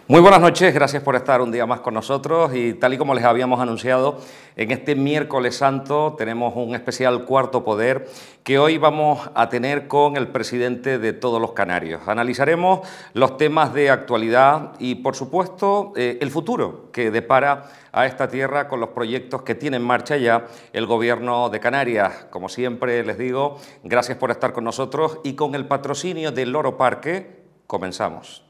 Muy buenas noches, gracias por estar un día más con nosotros y tal y como les habíamos anunciado, en este miércoles santo tenemos un especial Cuarto Poder que hoy vamos a tener con el presidente de todos los canarios. Analizaremos los temas de actualidad y, por supuesto, el futuro que depara a esta tierra con los proyectos que tiene en marcha ya el Gobierno de Canarias. Como siempre les digo, gracias por estar con nosotros y con el patrocinio del Loro Parque comenzamos.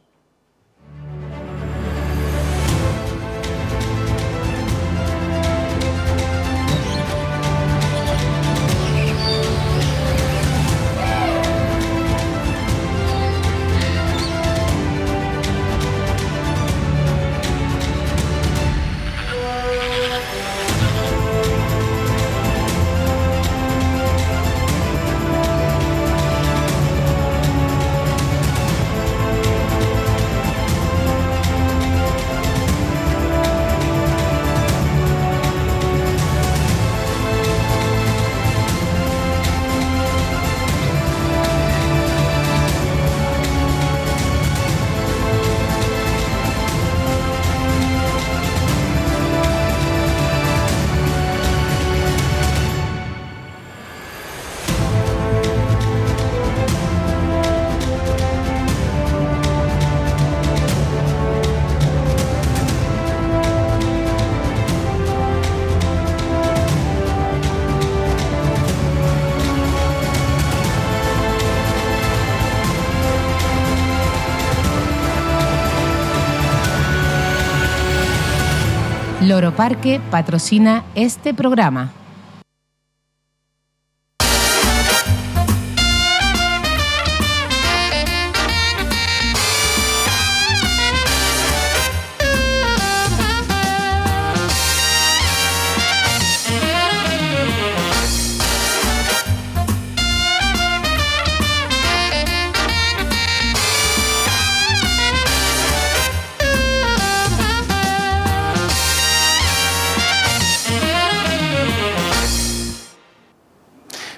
Loro Parque patrocina este programa.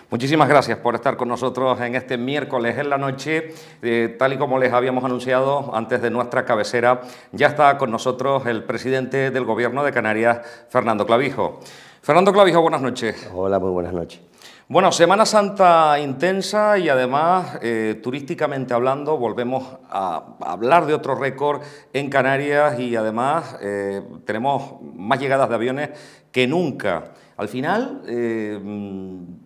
Muchísimas gracias por estar con nosotros en este miércoles en la noche. Tal y como les habíamos anunciado antes de nuestra cabecera, ya está con nosotros el presidente del Gobierno de Canarias, Fernando Clavijo. Fernando Clavijo, buenas noches. Hola, muy buenas noches. Bueno, Semana Santa intensa y además, turísticamente hablando, volvemos a hablar de otro récord en Canarias y además tenemos más llegadas de aviones que nunca. Al final,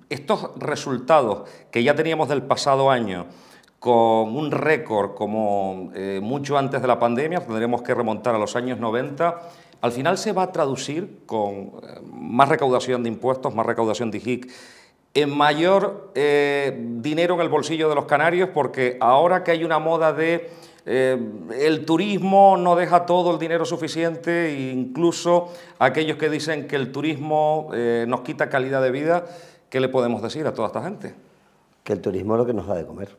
estos resultados que ya teníamos del pasado año, con un récord como mucho antes de la pandemia, tendremos que remontar a los años 90, al final se va a traducir con más recaudación de impuestos, más recaudación de IGIC, en mayor dinero en el bolsillo de los canarios, porque ahora que hay una moda de el turismo no deja todo el dinero suficiente, e incluso aquellos que dicen que el turismo nos quita calidad de vida, ¿qué le podemos decir a toda esta gente? Que el turismo es lo que nos da de comer.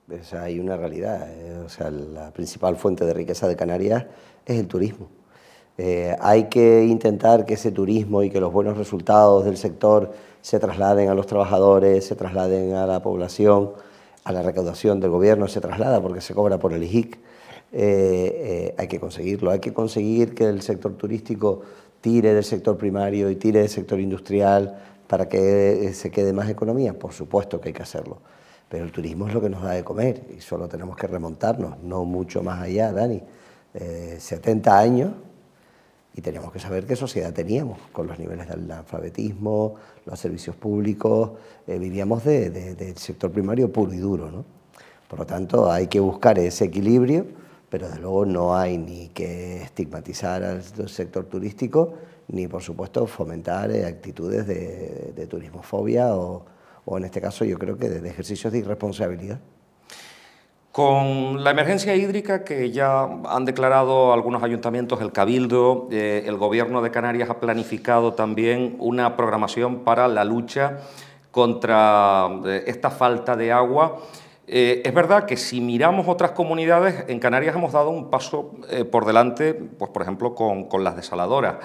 O sea, hay una realidad. O sea, la principal fuente de riqueza de Canarias es el turismo. Hay que intentar que ese turismo y que los buenos resultados del sector se trasladen a los trabajadores, se trasladen a la población, a la recaudación del gobierno se traslada porque se cobra por el IGIC. Hay que conseguirlo, hay que conseguir que el sector turístico tire del sector primario y tire del sector industrial para que se quede más economía. Por supuesto que hay que hacerlo, pero el turismo es lo que nos da de comer y solo tenemos que remontarnos, no mucho más allá, Dani. 70 años y teníamos que saber qué sociedad teníamos, con los niveles del analfabetismo, los servicios públicos, vivíamos del sector primario puro y duro, ¿no? Por lo tanto, hay que buscar ese equilibrio, pero desde luego no hay ni que estigmatizar al sector turístico, ni por supuesto fomentar actitudes de turismofobia o en este caso yo creo que de ejercicios de irresponsabilidad. Con la emergencia hídrica que ya han declarado algunos ayuntamientos, el Cabildo, el Gobierno de Canarias ha planificado también una programación para la lucha contra esta falta de agua. Es verdad que si miramos otras comunidades, en Canarias hemos dado un paso por delante, pues por ejemplo con las desaladoras.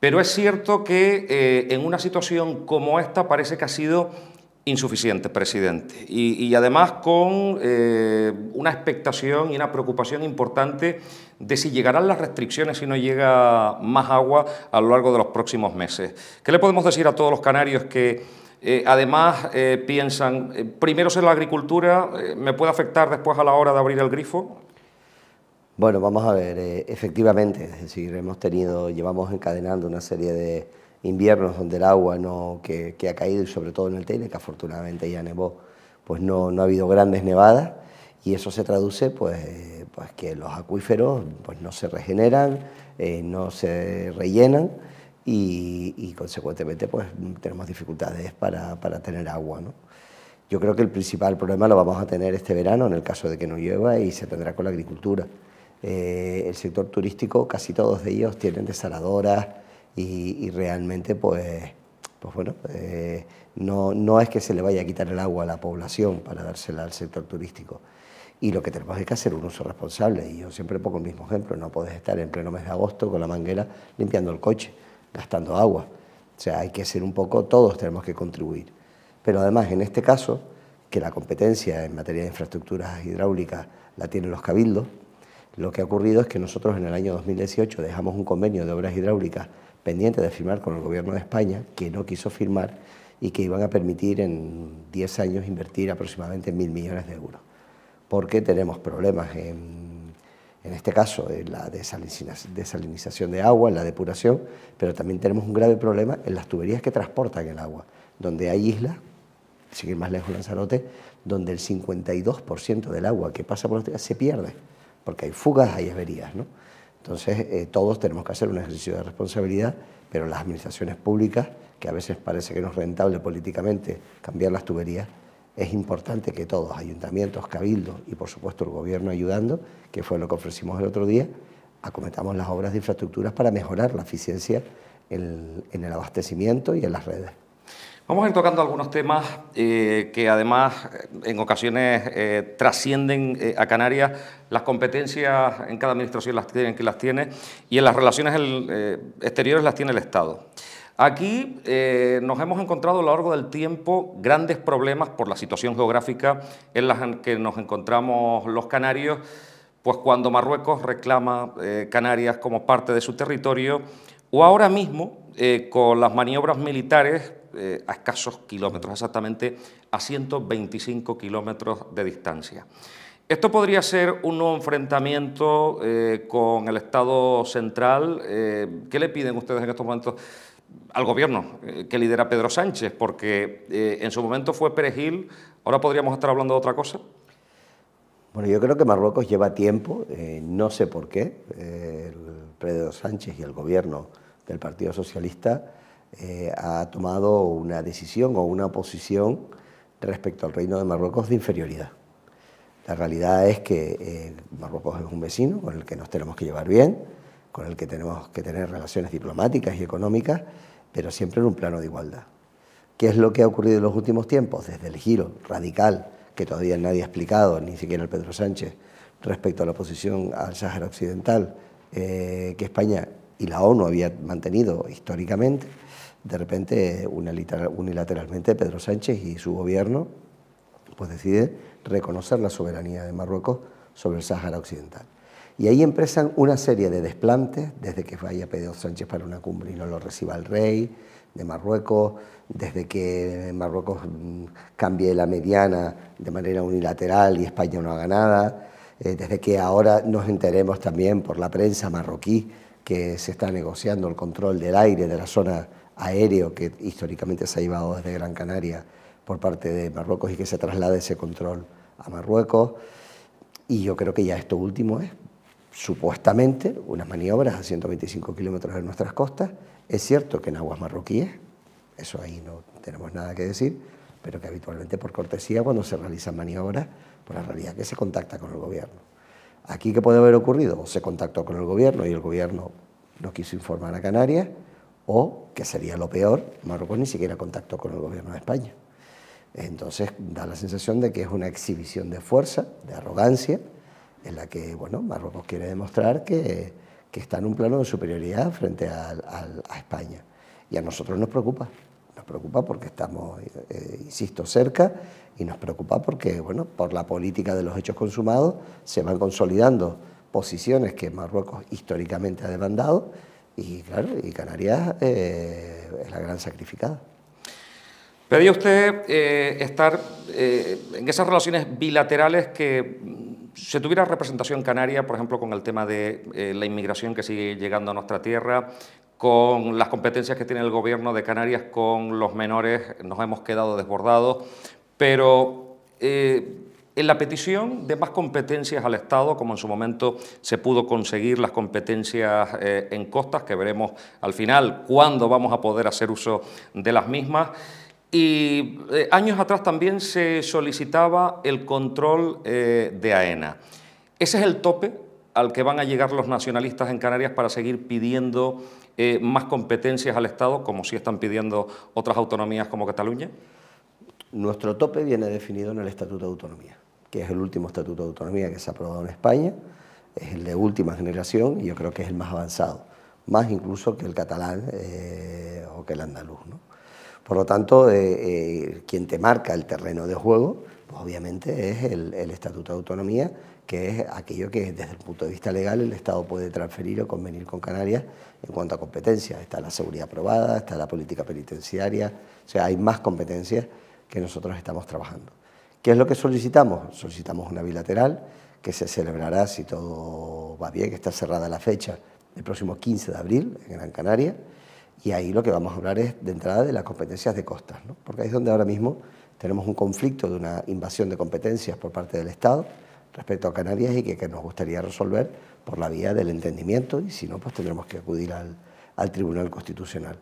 Pero es cierto que en una situación como esta parece que ha sido Insuficiente, presidente. Y además con una expectación y una preocupación importante de si llegarán las restricciones, si no llega más agua a lo largo de los próximos meses. ¿Qué le podemos decir a todos los canarios que además piensan, primero es la agricultura, me puede afectar después a la hora de abrir el grifo? Bueno, vamos a ver, efectivamente, es decir, llevamos encadenando una serie de inviernos donde el agua que ha caído, y sobre todo en el Teide, que afortunadamente ya nevó, pues no ha habido grandes nevadas, y eso se traduce pues que los acuíferos pues no se regeneran, no se rellenan, y consecuentemente pues tenemos dificultades para tener agua, ¿no? Yo creo que el principal problema lo vamos a tener este verano, en el caso de que no llueva, y se tendrá con la agricultura. El sector turístico, casi todos de ellos tienen desaladoras, y realmente pues bueno, no es que se le vaya a quitar el agua a la población para dársela al sector turístico, y lo que tenemos es que hacer un uso responsable. Y yo siempre pongo el mismo ejemplo: no puedes estar en pleno mes de agosto con la manguera limpiando el coche, gastando agua. O sea, hay que ser un poco, todos tenemos que contribuir. Pero además, en este caso, que la competencia en materia de infraestructuras hidráulicas la tienen los cabildos, lo que ha ocurrido es que nosotros en el año 2018 dejamos un convenio de obras hidráulicas pendiente de firmar con el Gobierno de España, que no quiso firmar, y que iban a permitir en 10 años invertir aproximadamente 1.000 millones de euros. Porque tenemos problemas en este caso en la desalinización de agua, en la depuración, pero también tenemos un grave problema en las tuberías que transportan el agua, donde hay islas, sin ir más lejos, Lanzarote, donde el 52% del agua que pasa por las tuberías se pierde, porque hay fugas, hay averías, ¿no? Entonces, todos tenemos que hacer un ejercicio de responsabilidad, pero las administraciones públicas, que a veces parece que no es rentable políticamente cambiar las tuberías, es importante que todos, ayuntamientos, cabildos y por supuesto el Gobierno ayudando, que fue lo que ofrecimos el otro día, acometamos las obras de infraestructuras para mejorar la eficiencia en el abastecimiento y en las redes. Vamos a ir tocando algunos temas que además en ocasiones trascienden a Canarias. Las competencias en cada administración las tiene, y en las relaciones exteriores las tiene el Estado. Aquí nos hemos encontrado a lo largo del tiempo grandes problemas por la situación geográfica en la que nos encontramos los canarios, pues cuando Marruecos reclama Canarias como parte de su territorio, o ahora mismo con las maniobras militares a escasos kilómetros, exactamente a 125 kilómetros de distancia. Esto podría ser un nuevo enfrentamiento con el Estado central. ¿Qué le piden ustedes en estos momentos al Gobierno que lidera Pedro Sánchez? Porque en su momento fue Perejil, ¿ahora podríamos estar hablando de otra cosa? Bueno, yo creo que Marruecos lleva tiempo, no sé por qué, Pedro Sánchez y el Gobierno del Partido Socialista ha tomado una decisión o una posición respecto al Reino de Marruecos de inferioridad. La realidad es que Marruecos es un vecino con el que nos tenemos que llevar bien, con el que tenemos que tener relaciones diplomáticas y económicas, pero siempre en un plano de igualdad. ¿Qué es lo que ha ocurrido en los últimos tiempos? Desde el giro radical, que todavía nadie ha explicado, ni siquiera el Pedro Sánchez, respecto a la posición al Sáhara Occidental, que España y la ONU había mantenido históricamente. De repente, unilateralmente, Pedro Sánchez y su gobierno pues deciden reconocer la soberanía de Marruecos sobre el Sáhara Occidental. Y ahí empiezan una serie de desplantes, desde que vaya Pedro Sánchez para una cumbre y no lo reciba el rey de Marruecos, desde que Marruecos cambie la mediana de manera unilateral y España no haga nada, desde que ahora nos enteremos también por la prensa marroquí que se está negociando el control del aire de la zona aéreo que históricamente se ha llevado desde Gran Canaria por parte de Marruecos y que se traslade ese control a Marruecos. Y yo creo que ya esto último es supuestamente unas maniobras a 125 kilómetros de nuestras costas. Es cierto que en aguas marroquíes, eso ahí no tenemos nada que decir, pero que habitualmente por cortesía cuando se realizan maniobras, pues la realidad es que se contacta con el Gobierno. ¿Aquí qué puede haber ocurrido? O se contactó con el Gobierno y el Gobierno no quiso informar a Canarias, o, que sería lo peor, Marruecos ni siquiera contactó con el Gobierno de España. Entonces da la sensación de que es una exhibición de fuerza, de arrogancia, en la que bueno, Marruecos quiere demostrar que está en un plano de superioridad frente a España. Y a nosotros nos Nos preocupa porque estamos, insisto, cerca, y nos preocupa porque, bueno, por la política de los hechos consumados se van consolidando posiciones que Marruecos históricamente ha demandado, y claro, y Canarias es la gran sacrificada. Pedía usted estar en esas relaciones bilaterales, que se tuviera representación canaria, por ejemplo, con el tema de la inmigración que sigue llegando a nuestra tierra, con las competencias que tiene el Gobierno de Canarias con los menores. Nos hemos quedado desbordados, pero en la petición de más competencias al Estado, como en su momento se pudo conseguir las competencias en costas, que veremos al final cuándo vamos a poder hacer uso de las mismas. Y años atrás también se solicitaba el control de AENA. ¿Ese es el tope al que van a llegar los nacionalistas en Canarias para seguir pidiendo más competencias al Estado, como sí están pidiendo otras autonomías como Cataluña? Nuestro tope viene definido en el Estatuto de Autonomía, que es el último Estatuto de Autonomía que se ha aprobado en España, es el de última generación y yo creo que es el más avanzado, más incluso que el catalán o que el andaluz, ¿no? Por lo tanto, quien te marca el terreno de juego, pues obviamente es el Estatuto de Autonomía, que es aquello que desde el punto de vista legal el Estado puede transferir o convenir con Canarias en cuanto a competencias. Está la seguridad aprobada, está la política penitenciaria, o sea, hay más competencias que nosotros estamos trabajando. ¿Qué es lo que solicitamos? Solicitamos una bilateral que se celebrará, si todo va bien, que está cerrada la fecha, el próximo 15 de abril en Gran Canaria. Y ahí lo que vamos a hablar es de entrada de las competencias de costas, ¿no? Porque ahí es donde ahora mismo tenemos un conflicto de una invasión de competencias por parte del Estado respecto a Canarias, y que nos gustaría resolver por la vía del entendimiento, y si no, pues tendremos que acudir al Tribunal Constitucional.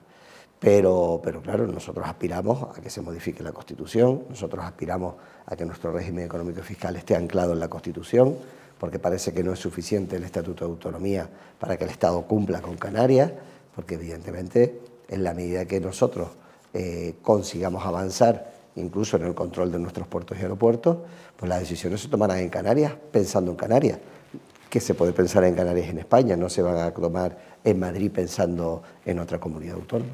Pero claro, nosotros aspiramos a que se modifique la Constitución, nosotros aspiramos a que nuestro régimen económico y fiscal esté anclado en la Constitución, porque parece que no es suficiente el Estatuto de Autonomía para que el Estado cumpla con Canarias, porque evidentemente en la medida que nosotros consigamos avanzar incluso en el control de nuestros puertos y aeropuertos, pues las decisiones se tomarán en Canarias, pensando en Canarias. Que se puede pensar en Canarias en España, no se van a tomar en Madrid pensando en otra comunidad autónoma.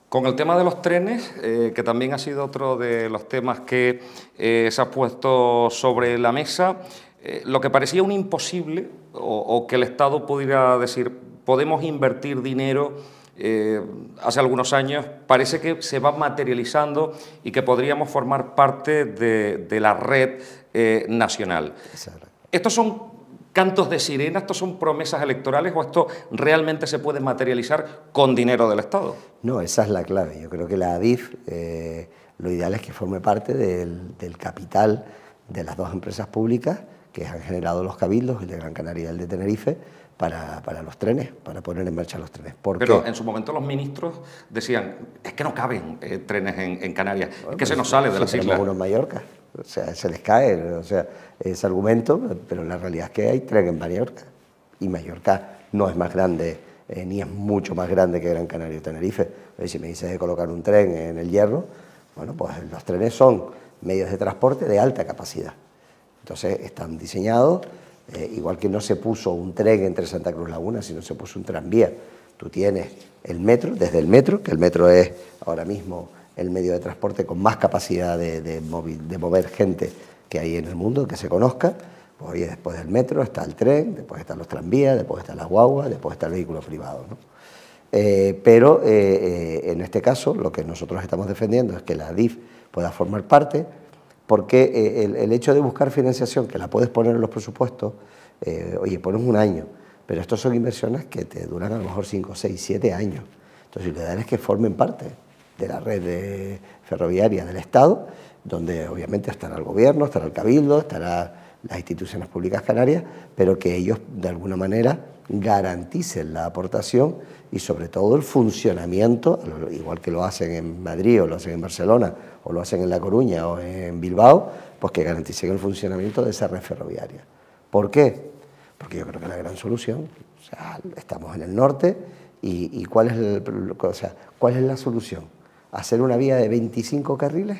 Con el tema de los trenes, que también ha sido otro de los temas que se ha puesto sobre la mesa, lo que parecía un imposible, o que el Estado pudiera decir, podemos invertir dinero hace algunos años, parece que se va materializando y que podríamos formar parte de la red nacional. Exacto. ¿Estos son cantos de sirena, estos son promesas electorales, o esto realmente se puede materializar con dinero del Estado? No, esa es la clave. Yo creo que la ADIF, lo ideal es que forme parte del capital de las dos empresas públicas que han generado los cabildos, el de Gran Canaria y el de Tenerife, para los trenes, para poner en marcha los trenes. Pero en su momento los ministros decían, es que no caben trenes en Canarias, bueno, es que se nos sale de las islas. Tenemos uno en Mallorca, o sea, se les cae, o sea, ese argumento, pero la realidad es que hay tren en Mallorca, y Mallorca no es más grande, ni es mucho más grande que Gran Canaria y Tenerife. Si me dices de colocar un tren en el Hierro, bueno, pues los trenes son medios de transporte de alta capacidad. Entonces están diseñados, igual que no se puso un tren entre Santa Cruz Laguna, sino se puso un tranvía. Tú tienes el metro, desde el metro, que el metro es ahora mismo el medio de transporte con más capacidad de mover gente que hay en el mundo, que se conozca. Pues oye, después del metro está el tren, después están los tranvías, después están las guaguas, después está el vehículo privado, ¿no? Pero en este caso lo que nosotros estamos defendiendo es que la ADIF pueda formar parte, porque el hecho de buscar financiación, que la puedes poner en los presupuestos, oye, pones un año, pero estos son inversiones que te duran a lo mejor 5, 6, 7 años. Entonces lo ideal es que formen parte de la red ferroviaria del Estado, donde obviamente estará el Gobierno, estará el Cabildo, estará las instituciones públicas canarias, pero que ellos de alguna manera garanticen la aportación y sobre todo el funcionamiento, igual que lo hacen en Madrid o lo hacen en Barcelona o lo hacen en La Coruña o en Bilbao, pues que garanticen el funcionamiento de esa red ferroviaria. ¿Por qué? Porque yo creo que es la gran solución. O sea, estamos en el norte y ¿cuál es la solución? ¿Hacer una vía de 25 carriles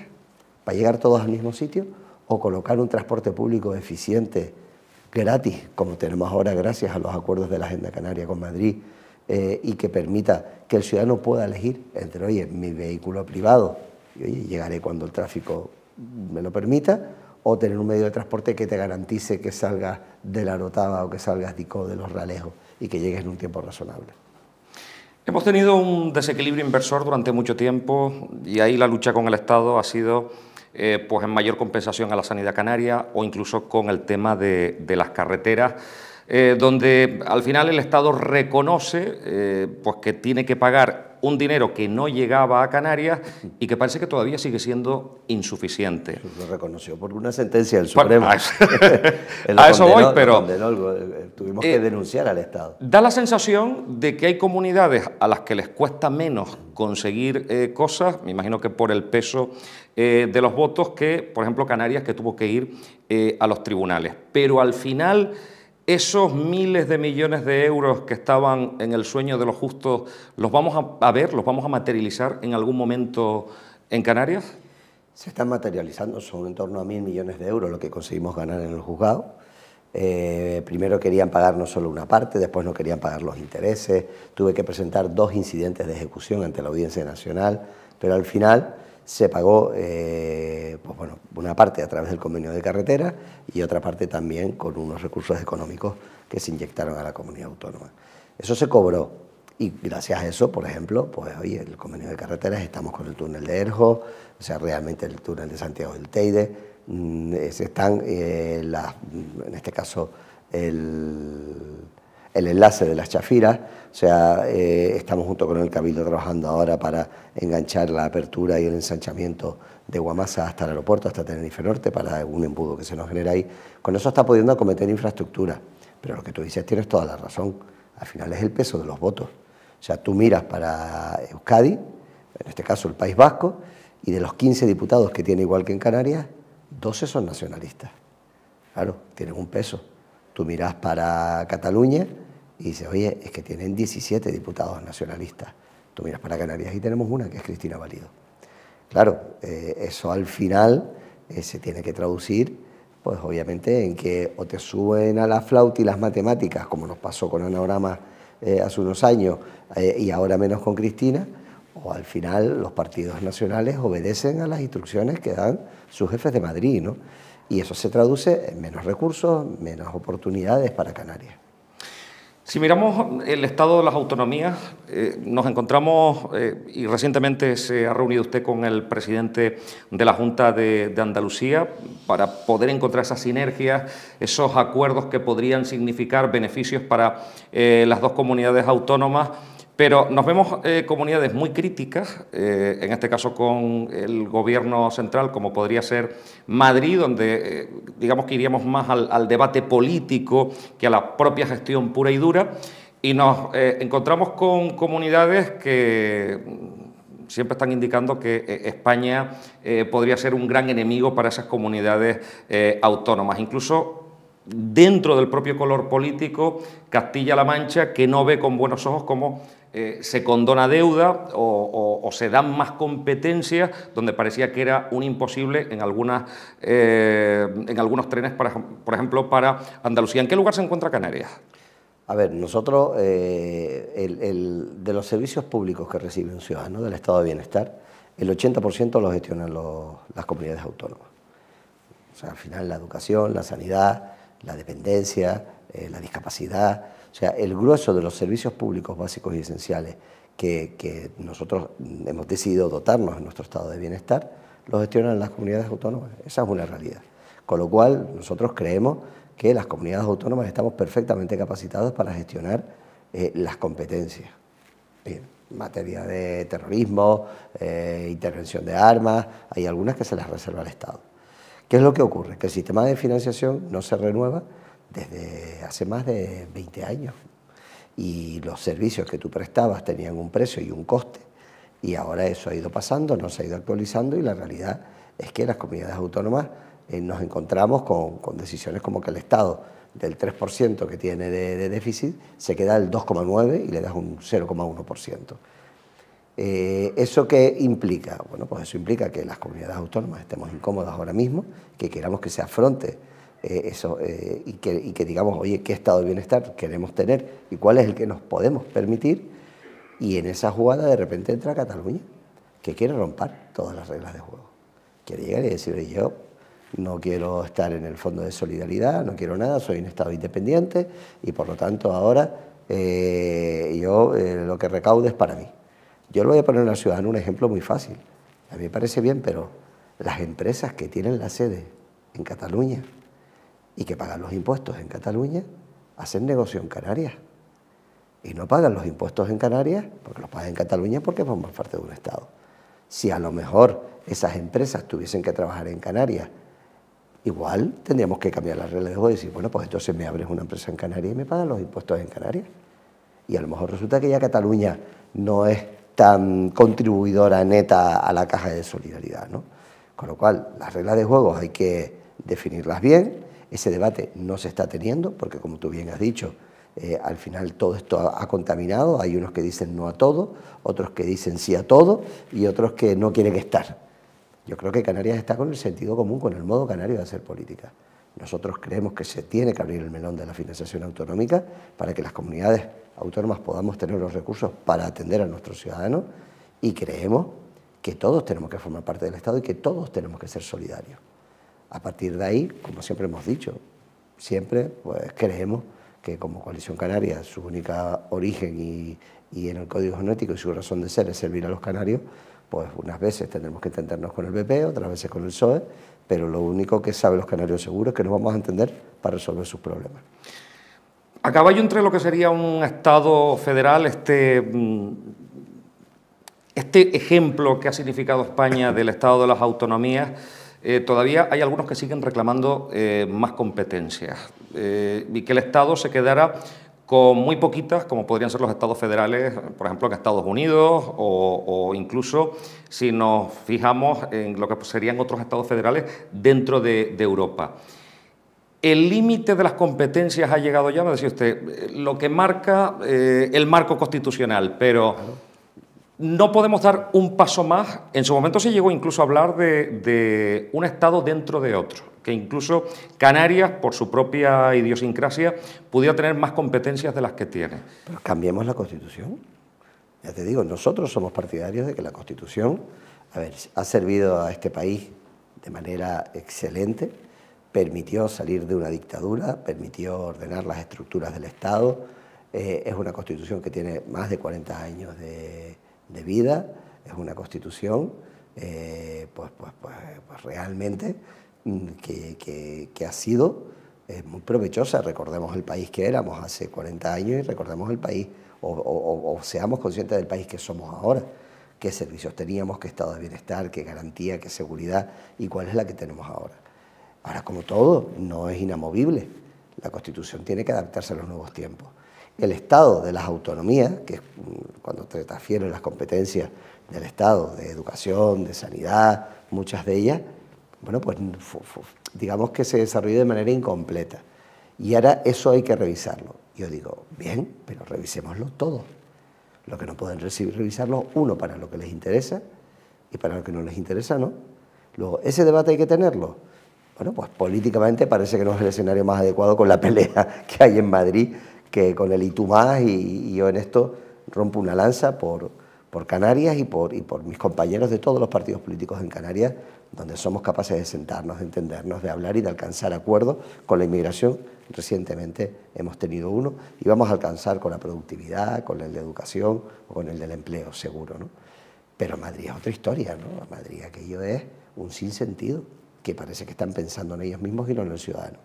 para llegar todos al mismo sitio o colocar un transporte público eficiente, gratis, como tenemos ahora gracias a los acuerdos de la Agenda Canaria con Madrid y que permita que el ciudadano pueda elegir entre, oye, mi vehículo privado, y oye, llegaré cuando el tráfico me lo permita, o tener un medio de transporte que te garantice que salgas de la Orotava o que salgas de los Ralejos y que llegues en un tiempo razonable. Hemos tenido un desequilibrio inversor durante mucho tiempo y ahí la lucha con el Estado ha sido pues en mayor compensación a la sanidad canaria o incluso con el tema de las carreteras, donde al final el Estado reconoce pues que tiene que pagar un dinero que no llegaba a Canarias y que parece que todavía sigue siendo insuficiente. Lo reconoció por una sentencia del Supremo. A eso voy, pero tuvimos que denunciar al Estado. Da la sensación de que hay comunidades a las que les cuesta menos conseguir cosas, me imagino que por el peso de los votos, que, por ejemplo, Canarias, que tuvo que ir a los tribunales. Pero al final, esos miles de millones de euros que estaban en el sueño de los justos, ¿los vamos a ver, los vamos a materializar en algún momento en Canarias? Se están materializando, son en torno a 1.000 millones de euros lo que conseguimos ganar en el juzgado. Primero querían pagarnos solo una parte, después no querían pagar los intereses. Tuve que presentar 2 incidentes de ejecución ante la Audiencia Nacional, pero al final se pagó pues bueno, una parte a través del convenio de carretera y otra parte también con unos recursos económicos que se inyectaron a la comunidad autónoma. Eso se cobró y gracias a eso, por ejemplo, pues hoy el convenio de carreteras estamos con el túnel de Erjo, o sea, realmente el túnel de Santiago del Teide, están en este caso el enlace de las Chafiras, o sea, estamos junto con el Cabildo trabajando ahora para enganchar la apertura y el ensanchamiento de Guamasa hasta el aeropuerto, hasta Tenerife Norte, para un embudo que se nos genera ahí. Con eso está pudiendo acometer infraestructura, pero lo que tú dices tienes toda la razón, al final es el peso de los votos. O sea, tú miras para Euskadi, en este caso el País Vasco, y de los 15 diputados que tiene igual que en Canarias, 12 son nacionalistas. Claro, tienen un peso. Tú miras para Cataluña y dices, oye, es que tienen 17 diputados nacionalistas. Tú miras para Canarias y tenemos una, que es Cristina Valido. Claro, eso al final se tiene que traducir, pues obviamente, en que o te suben a la flauta y las matemáticas, como nos pasó con Anagrama hace unos años, y ahora menos con Cristina, o al final los partidos nacionales obedecen a las instrucciones que dan sus jefes de Madrid, ¿no? Y eso se traduce en menos recursos, menos oportunidades para Canarias. Si miramos el estado de las autonomías, nos encontramos, y recientemente se ha reunido usted con el presidente de la Junta de Andalucía para poder encontrar esas sinergias, esos acuerdos que podrían significar beneficios para las dos comunidades autónomas. Pero nos vemos comunidades muy críticas, en este caso con el gobierno central, como podría ser Madrid, donde digamos que iríamos más al debate político que a la propia gestión pura y dura, y nos encontramos con comunidades que siempre están indicando que España podría ser un gran enemigo para esas comunidades autónomas, incluso dentro del propio color político, Castilla-La Mancha, que no ve con buenos ojos cómo se condona deuda o se dan más competencias, donde parecía que era un imposible en algunos trenes, por ejemplo, para Andalucía. ¿En qué lugar se encuentra Canarias? A ver, nosotros, de los servicios públicos que recibe un ciudadano del estado de bienestar, el 80% lo gestionan las comunidades autónomas. O sea, al final la educación, la sanidad, la dependencia, la discapacidad, o sea, el grueso de los servicios públicos básicos y esenciales que nosotros hemos decidido dotarnos en nuestro estado de bienestar, los gestionan las comunidades autónomas. Esa es una realidad. Con lo cual, nosotros creemos que las comunidades autónomas estamos perfectamente capacitados para gestionar las competencias. Bien, en materia de terrorismo, intervención de armas, hay algunas que se las reserva el Estado. ¿Qué es lo que ocurre? Que el sistema de financiación no se renueva desde hace más de 20 años y los servicios que tú prestabas tenían un precio y un coste y ahora eso ha ido pasando, no se ha ido actualizando y la realidad es que las comunidades autónomas nos encontramos con decisiones como que el Estado del 3% que tiene de déficit se queda el 2,9% y le das un 0,1%. ¿Eso qué implica? Bueno, pues eso implica que las comunidades autónomas estemos incómodas ahora mismo, que queramos que se afronte y que digamos, oye, ¿qué estado de bienestar queremos tener y cuál es el que nos podemos permitir? Y en esa jugada de repente entra Cataluña, que quiere romper todas las reglas de juego. Quiere llegar y decir, oye, yo no quiero estar en el Fondo de Solidaridad, no quiero nada, soy un Estado independiente y por lo tanto ahora lo que recaude es para mí. Yo le voy a poner al ciudadano un ejemplo muy fácil. A mí me parece bien, pero las empresas que tienen la sede en Cataluña y que pagan los impuestos en Cataluña hacen negocio en Canarias. Y no pagan los impuestos en Canarias porque los pagan en Cataluña porque forman parte de un Estado. Si a lo mejor esas empresas tuviesen que trabajar en Canarias, igual tendríamos que cambiar las reglas de juego y decir, bueno, pues entonces me abres una empresa en Canarias y me pagan los impuestos en Canarias. Y a lo mejor resulta que ya Cataluña no es tan contribuidora neta a la caja de solidaridad, ¿no? Con lo cual, las reglas de juego hay que definirlas bien. Ese debate no se está teniendo porque, como tú bien has dicho, al final todo esto ha contaminado. Hay unos que dicen no a todo, otros que dicen sí a todo y otros que no quieren estar. Yo creo que Canarias está con el sentido común, con el modo canario de hacer política. Nosotros creemos que se tiene que abrir el melón de la financiación autonómica para que las comunidades autónomas podamos tener los recursos para atender a nuestros ciudadanos y creemos que todos tenemos que formar parte del Estado y que todos tenemos que ser solidarios. A partir de ahí, como siempre hemos dicho, siempre pues, creemos que como Coalición Canaria su única origen y en el código genético y su razón de ser es servir a los canarios, pues unas veces tendremos que entendernos con el PP, otras veces con el PSOE, pero lo único que saben los canarios seguros es que nos vamos a entender para resolver sus problemas. A caballo entre lo que sería un Estado federal, este ejemplo que ha significado España del Estado de las autonomías, todavía hay algunos que siguen reclamando más competencias y que el Estado se quedara con muy poquitas, como podrían ser los estados federales, por ejemplo, en Estados Unidos o incluso si nos fijamos en lo que serían otros estados federales dentro de Europa. El límite de las competencias ha llegado ya, me decía usted, lo que marca el marco constitucional, pero no podemos dar un paso más. En su momento se llegó incluso a hablar de un estado dentro de otro, que incluso Canarias, por su propia idiosincrasia, pudiera tener más competencias de las que tiene. Pero cambiemos la Constitución. Ya te digo, nosotros somos partidarios de que la Constitución, ha servido a este país de manera excelente, permitió salir de una dictadura, permitió ordenar las estructuras del Estado, es una Constitución que tiene más de 40 años de vida, es una Constitución pues realmente que ha sido muy provechosa. Recordemos el país que éramos hace 40 años y recordemos el país, o seamos conscientes del país que somos ahora, qué servicios teníamos, qué estado de bienestar, qué garantía, qué seguridad y cuál es la que tenemos ahora. Ahora, como todo, no es inamovible. La Constitución tiene que adaptarse a los nuevos tiempos. El Estado de las autonomías, que es cuando te transfieren las competencias del Estado, de educación, de sanidad, muchas de ellas, bueno, pues digamos que se desarrolló de manera incompleta. Y ahora eso hay que revisarlo. Yo digo, bien, pero revisémoslo todo. Lo que no pueden revisarlo, uno, para lo que les interesa y para lo que no les interesa, no. Luego, ¿ese debate hay que tenerlo? Bueno, pues políticamente parece que no es el escenario más adecuado con la pelea que hay en Madrid, que con el y tú más, y yo en esto rompo una lanza por Canarias y por mis compañeros de todos los partidos políticos en Canarias, donde somos capaces de sentarnos, de entendernos, de hablar y de alcanzar acuerdos. Con la inmigración recientemente hemos tenido uno y vamos a alcanzar con la productividad, con el de educación o con el del empleo, seguro, ¿no? Pero Madrid es otra historia, ¿no? Madrid aquello es un sinsentido, que parece que están pensando en ellos mismos y no en el ciudadano.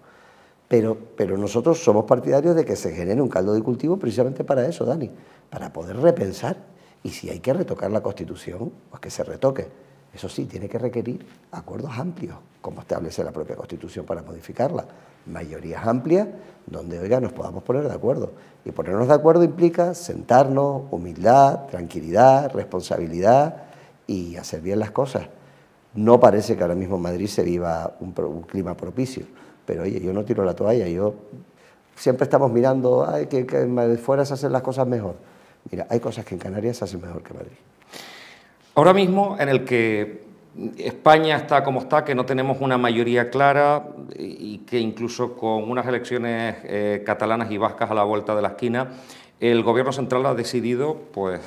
Pero nosotros somos partidarios de que se genere un caldo de cultivo precisamente para eso, Dani, para poder repensar. Y si hay que retocar la Constitución, pues que se retoque. Eso sí, tiene que requerir acuerdos amplios, como establece la propia Constitución para modificarla. Mayorías amplias donde, oiga, nos podamos poner de acuerdo. Y ponernos de acuerdo implica sentarnos, humildad, tranquilidad, responsabilidad y hacer bien las cosas. No parece que ahora mismo en Madrid se viva un clima propicio, pero oye, yo no tiro la toalla, yo siempre estamos mirando, ay, que fuera se hacen las cosas mejor. Mira, hay cosas que en Canarias se hacen mejor que en Madrid. Ahora mismo, en el que España está como está, que no tenemos una mayoría clara y que incluso con unas elecciones catalanas y vascas a la vuelta de la esquina, el Gobierno central ha decidido pues,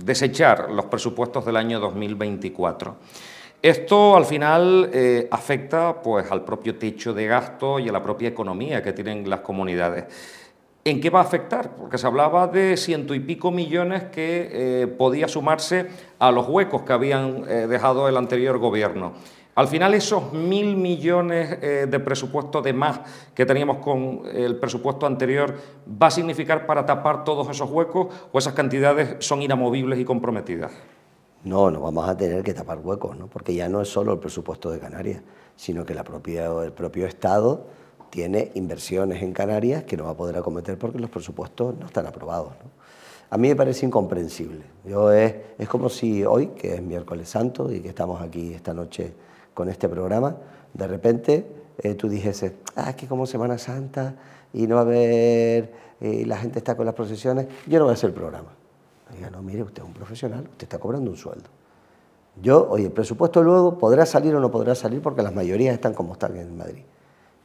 desechar los presupuestos del año 2024. Esto al final afecta pues, al propio techo de gasto y a la propia economía que tienen las comunidades. ¿En qué va a afectar? Porque se hablaba de 100 y pico millones que podía sumarse a los huecos que habían dejado el anterior gobierno. Al final esos 1.000 millones de presupuesto de más que teníamos con el presupuesto anterior, ¿va a significar para tapar todos esos huecos o esas cantidades son inamovibles y comprometidas? No, no vamos a tener que tapar huecos, ¿no? Porque ya no es solo el presupuesto de Canarias, sino que el propio Estado tiene inversiones en Canarias que no va a poder acometer porque los presupuestos no están aprobados, ¿no? A mí me parece incomprensible. Es como si hoy, que es miércoles santo y que estamos aquí esta noche con este programa, de repente tú dijeses, es que como Semana Santa y no va a haber, la gente está con las procesiones, yo no voy a hacer el programa. Diga, no, mire, usted es un profesional, usted está cobrando un sueldo. El presupuesto luego podrá salir o no podrá salir porque las mayorías están como están en Madrid.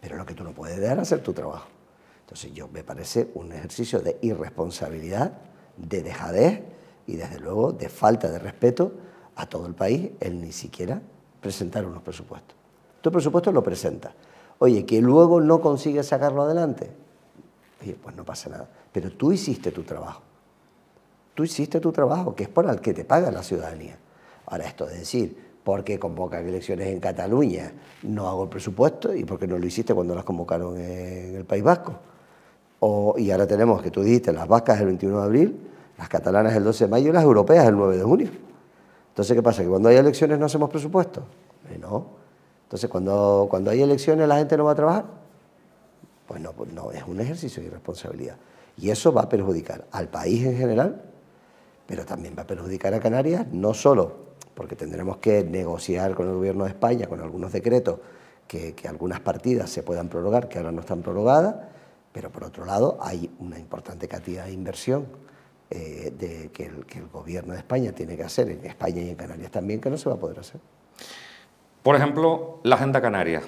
Pero lo que tú no puedes dejar es hacer tu trabajo. Entonces me parece un ejercicio de irresponsabilidad, de dejadez y desde luego de falta de respeto a todo el país el ni siquiera presentar unos presupuestos. Tu presupuesto lo presentas. Oye, que luego no consigues sacarlo adelante, oye, pues no pasa nada. Pero tú hiciste tu trabajo. Tú hiciste tu trabajo, que es por el que te paga la ciudadanía. Ahora, esto de decir, ¿por qué convocan elecciones en Cataluña? No hago el presupuesto, ¿y por qué no lo hiciste cuando las convocaron en el País Vasco? Y ahora tenemos, que tú dijiste, las vascas el 21 de abril, las catalanas el 12 de mayo y las europeas el 9 de junio. Entonces, ¿qué pasa? ¿Que cuando hay elecciones no hacemos presupuesto? No. Entonces, cuando hay elecciones la gente no va a trabajar. Pues no, es un ejercicio de irresponsabilidad. Y eso va a perjudicar al país en general, pero también va a perjudicar a Canarias, no solo porque tendremos que negociar con el Gobierno de España, con algunos decretos, que algunas partidas se puedan prorrogar, que ahora no están prorrogadas, pero por otro lado hay una importante cantidad de inversión que el Gobierno de España tiene que hacer, en España y en Canarias también, que no se va a poder hacer. Por ejemplo, la Agenda Canaria,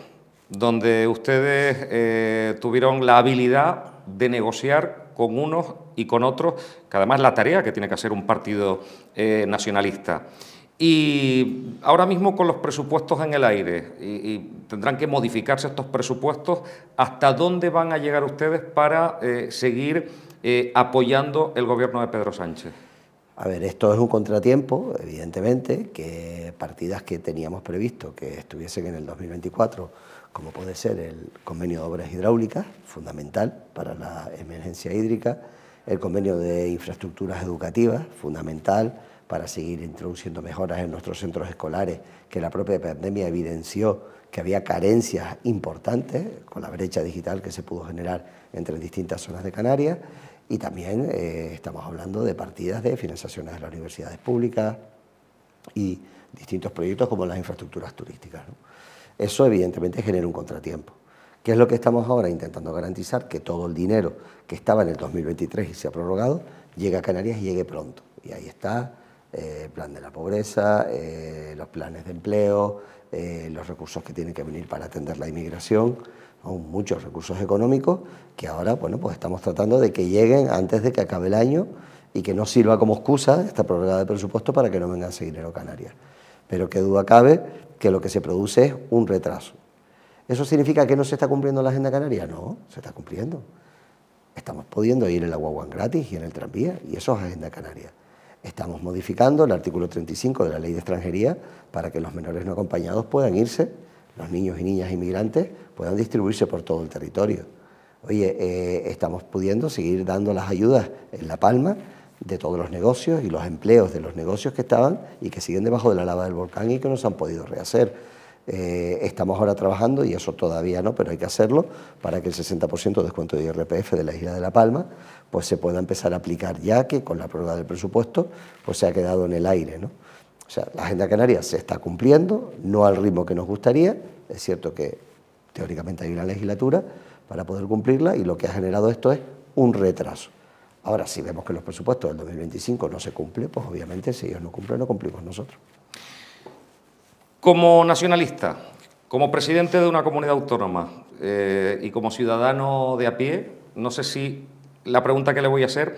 donde ustedes tuvieron la habilidad de negociar con unos y con otros, que además es la tarea que tiene que hacer un partido nacionalista. Y ahora mismo con los presupuestos en el aire, y tendrán que modificarse estos presupuestos, ¿hasta dónde van a llegar ustedes para seguir apoyando el gobierno de Pedro Sánchez? A ver, esto es un contratiempo, evidentemente, que partidas que teníamos previsto que estuviesen en el 2024, como puede ser el convenio de obras hidráulicas, fundamental para la emergencia hídrica, el convenio de infraestructuras educativas, fundamental para seguir introduciendo mejoras en nuestros centros escolares, que la propia pandemia evidenció que había carencias importantes con la brecha digital que se pudo generar entre distintas zonas de Canarias, y también estamos hablando de partidas de financiaciones de las universidades públicas y distintos proyectos como las infraestructuras turísticas, ¿no? Eso evidentemente genera un contratiempo. ¿Qué es lo que estamos ahora intentando garantizar? Que todo el dinero que estaba en el 2023 y se ha prorrogado llegue a Canarias y llegue pronto. Y ahí está el plan de la pobreza, los planes de empleo, los recursos que tienen que venir para atender la inmigración, ¿no? Muchos recursos económicos que ahora, bueno, pues estamos tratando de que lleguen antes de que acabe el año y que no sirva como excusa esta prórroga de presupuesto para que no venga ese dinero a Canarias. Pero qué duda cabe que lo que se produce es un retraso. ¿Eso significa que no se está cumpliendo la Agenda Canaria? No, se está cumpliendo. Estamos pudiendo ir en la guagua gratis y en el tranvía, y eso es Agenda Canaria. Estamos modificando el artículo 35 de la Ley de Extranjería para que los menores no acompañados puedan irse, los niños y niñas inmigrantes puedan distribuirse por todo el territorio. Oye, estamos pudiendo seguir dando las ayudas en La Palma de todos los negocios y los empleos de los negocios que estaban y que siguen debajo de la lava del volcán y que no se han podido rehacer. Estamos ahora trabajando, y eso todavía no, pero hay que hacerlo, para que el 60% de descuento de IRPF de la isla de La Palma pues se pueda empezar a aplicar, ya que con la prórroga del presupuesto pues se ha quedado en el aire, ¿no? O sea, la Agenda Canaria se está cumpliendo, no al ritmo que nos gustaría. Es cierto que teóricamente hay una legislatura para poder cumplirla, y lo que ha generado esto es un retraso. Ahora, si vemos que los presupuestos del 2025 no se cumplen, pues obviamente si ellos no cumplen, no cumplimos nosotros. Como nacionalista, como presidente de una comunidad autónoma y como ciudadano de a pie, no sé si la pregunta que le voy a hacer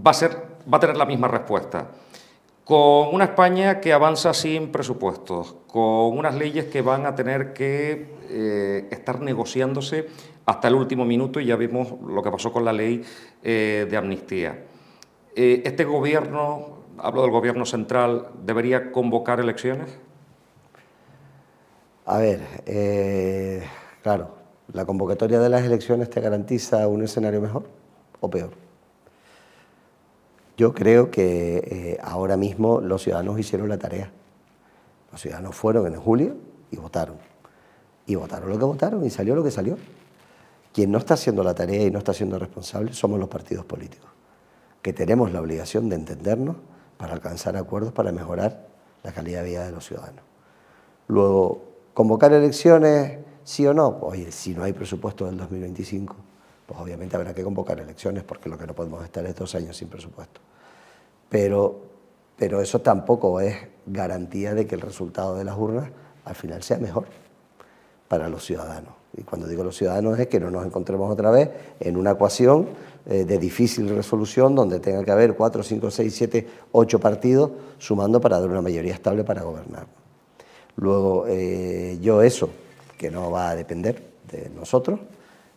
va a tener la misma respuesta. Con una España que avanza sin presupuestos, con unas leyes que van a tener que estar negociándose hasta el último minuto, y ya vimos lo que pasó con la ley de amnistía. ¿Este gobierno, hablo del gobierno central, debería convocar elecciones? A ver, claro, ¿la convocatoria de las elecciones te garantiza un escenario mejor o peor? Yo creo que ahora mismo los ciudadanos hicieron la tarea. Los ciudadanos fueron en julio y votaron. Y votaron lo que votaron y salió lo que salió. Quien no está haciendo la tarea y no está siendo responsable somos los partidos políticos, que tenemos la obligación de entendernos para alcanzar acuerdos para mejorar la calidad de vida de los ciudadanos. Luego, ¿convocar elecciones sí o no? Pues, oye, si no hay presupuesto del 2025, pues obviamente habrá que convocar elecciones, porque lo que no podemos estar es 2 años sin presupuesto. Pero eso tampoco es garantía de que el resultado de las urnas al final sea mejor para los ciudadanos. Y cuando digo los ciudadanos es que no nos encontremos otra vez en una ecuación de difícil resolución donde tenga que haber 4, 5, 6, 7, 8 partidos sumando para dar una mayoría estable para gobernar. Luego, yo eso, que no va a depender de nosotros,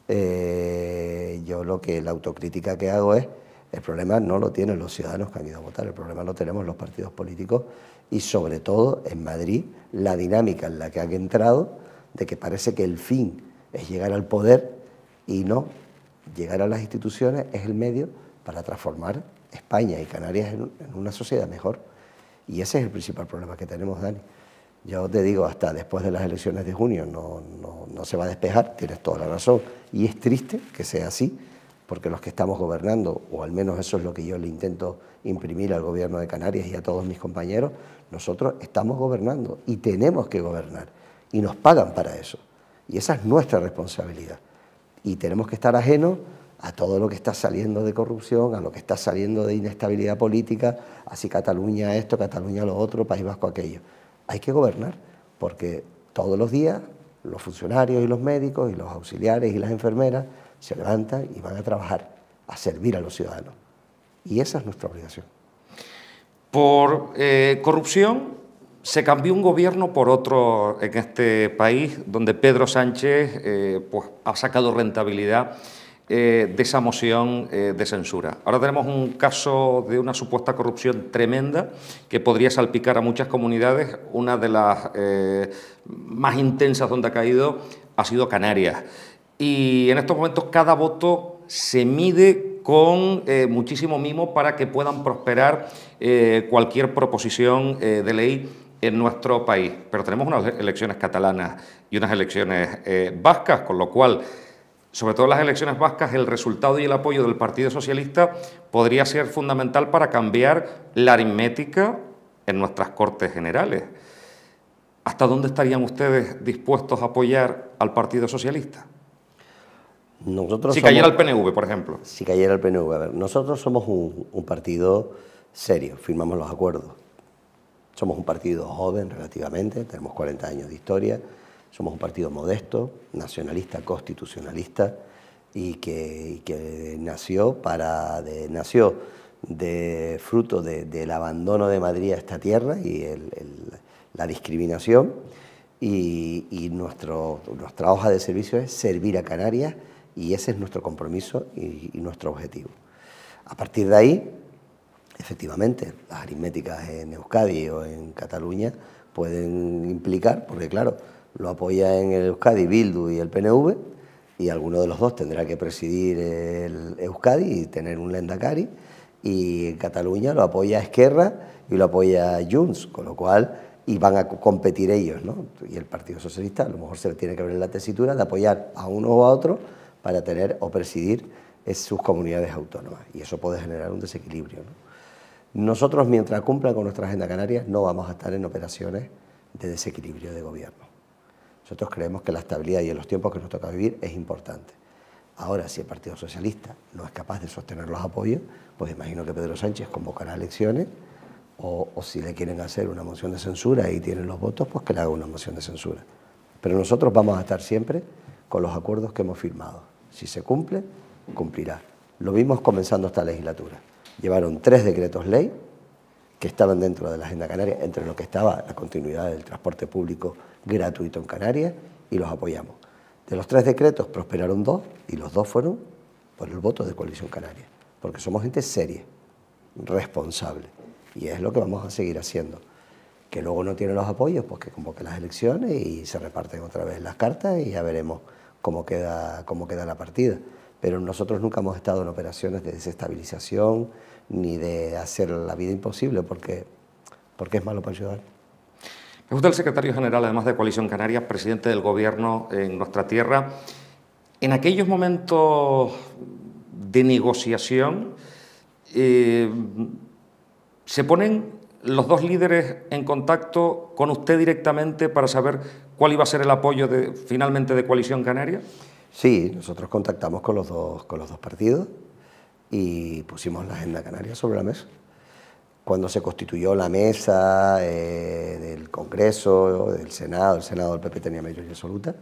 yo la autocrítica que hago es, el problema no lo tienen los ciudadanos que han ido a votar, el problema lo tenemos los partidos políticos y sobre todo en Madrid la dinámica en la que han entrado de que parece que el fin es llegar al poder y no, llegar a las instituciones es el medio para transformar España y Canarias en una sociedad mejor. Y ese es el principal problema que tenemos, Dani. Yo te digo, hasta después de las elecciones de junio no se va a despejar, tienes toda la razón. Y es triste que sea así, porque los que estamos gobernando, o al menos eso es lo que yo le intento imprimir al gobierno de Canarias y a todos mis compañeros, nosotros estamos gobernando y tenemos que gobernar. Y nos pagan para eso. Y esa es nuestra responsabilidad. Y tenemos que estar ajenos a todo lo que está saliendo de corrupción, a lo que está saliendo de inestabilidad política, así Cataluña esto, Cataluña lo otro, País Vasco aquello. Hay que gobernar, porque todos los días los funcionarios y los médicos y los auxiliares y las enfermeras se levantan y van a trabajar, a servir a los ciudadanos. Y esa es nuestra obligación. Por corrupción se cambió un gobierno por otro en este país, donde Pedro Sánchez pues, ha sacado rentabilidad de esa moción de censura. Ahora tenemos un caso de una supuesta corrupción tremenda que podría salpicar a muchas comunidades. Una de las más intensas donde ha caído ha sido Canarias. Y en estos momentos cada voto se mide con muchísimo mimo para que puedan prosperar cualquier proposición de ley en nuestro país. Pero tenemos unas elecciones catalanas y unas elecciones vascas, con lo cual, sobre todo en las elecciones vascas, el resultado y el apoyo del Partido Socialista podría ser fundamental para cambiar la aritmética en nuestras Cortes Generales. ¿Hasta dónde estarían ustedes dispuestos a apoyar al Partido Socialista? Si cayera el PNV, por ejemplo. Si cayera el PNV, a ver, nosotros somos un partido serio, firmamos los acuerdos. Somos un partido joven relativamente, tenemos 40 años de historia, somos un partido modesto, nacionalista, constitucionalista y que nació de fruto del abandono de Madrid a esta tierra y la discriminación y nuestra hoja de servicio es servir a Canarias y ese es nuestro compromiso y nuestro objetivo. A partir de ahí, efectivamente, las aritméticas en Euskadi o en Cataluña pueden implicar, porque claro, lo apoya en el Euskadi Bildu y el PNV, y alguno de los dos tendrá que presidir el Euskadi y tener un lehendakari, y en Cataluña lo apoya Esquerra y lo apoya Junts, con lo cual, y van a competir ellos, ¿no? Y el Partido Socialista a lo mejor se le tiene que abrir la tesitura de apoyar a uno o a otro para tener o presidir sus comunidades autónomas, y eso puede generar un desequilibrio, ¿no? Nosotros, mientras cumplan con nuestra agenda canaria, no vamos a estar en operaciones de desequilibrio de gobierno. Nosotros creemos que la estabilidad y en los tiempos que nos toca vivir es importante. Ahora, si el Partido Socialista no es capaz de sostener los apoyos, pues imagino que Pedro Sánchez convocará elecciones O si le quieren hacer una moción de censura y tienen los votos, pues que le haga una moción de censura. Pero nosotros vamos a estar siempre con los acuerdos que hemos firmado. Si se cumple, cumplirá. Lo vimos comenzando esta legislatura. Llevaron 3 decretos ley que estaban dentro de la Agenda Canaria, entre lo que estaba la continuidad del transporte público gratuito en Canarias, y los apoyamos. De los 3 decretos prosperaron 2, y los 2 fueron por el voto de Coalición Canaria, porque somos gente seria, responsable, y es lo que vamos a seguir haciendo. Que luego no tiene los apoyos, pues que convoque las elecciones y se reparten otra vez las cartas y ya veremos cómo queda la partida. Pero nosotros nunca hemos estado en operaciones de desestabilización ni de hacer la vida imposible, porque es malo para el ciudadano. Es usted el secretario general, además de Coalición Canaria, presidente del Gobierno en nuestra tierra. En aquellos momentos de negociación, ¿se ponen los 2 líderes en contacto con usted directamente para saber cuál iba a ser el apoyo finalmente de Coalición Canaria? Sí, nosotros contactamos con los dos partidos y pusimos la Agenda Canaria sobre la mesa. Cuando se constituyó la mesa del Congreso, del Senado, el Senado del PP tenía mayoría absoluta,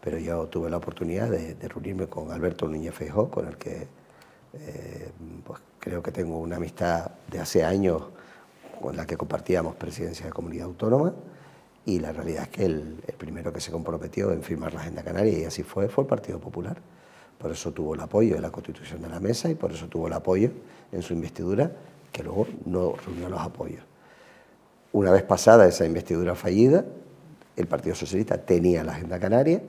pero yo tuve la oportunidad de reunirme con Alberto Núñez Feijóo, con el que pues creo que tengo una amistad de hace años, con la que compartíamos presidencia de comunidad autónoma, y la realidad es que el primero que se comprometió en firmar la Agenda Canaria, y así fue el Partido Popular. Por eso tuvo el apoyo de la constitución de la mesa y por eso tuvo el apoyo en su investidura, que luego no reunió los apoyos. Una vez pasada esa investidura fallida, el Partido Socialista tenía la Agenda Canaria,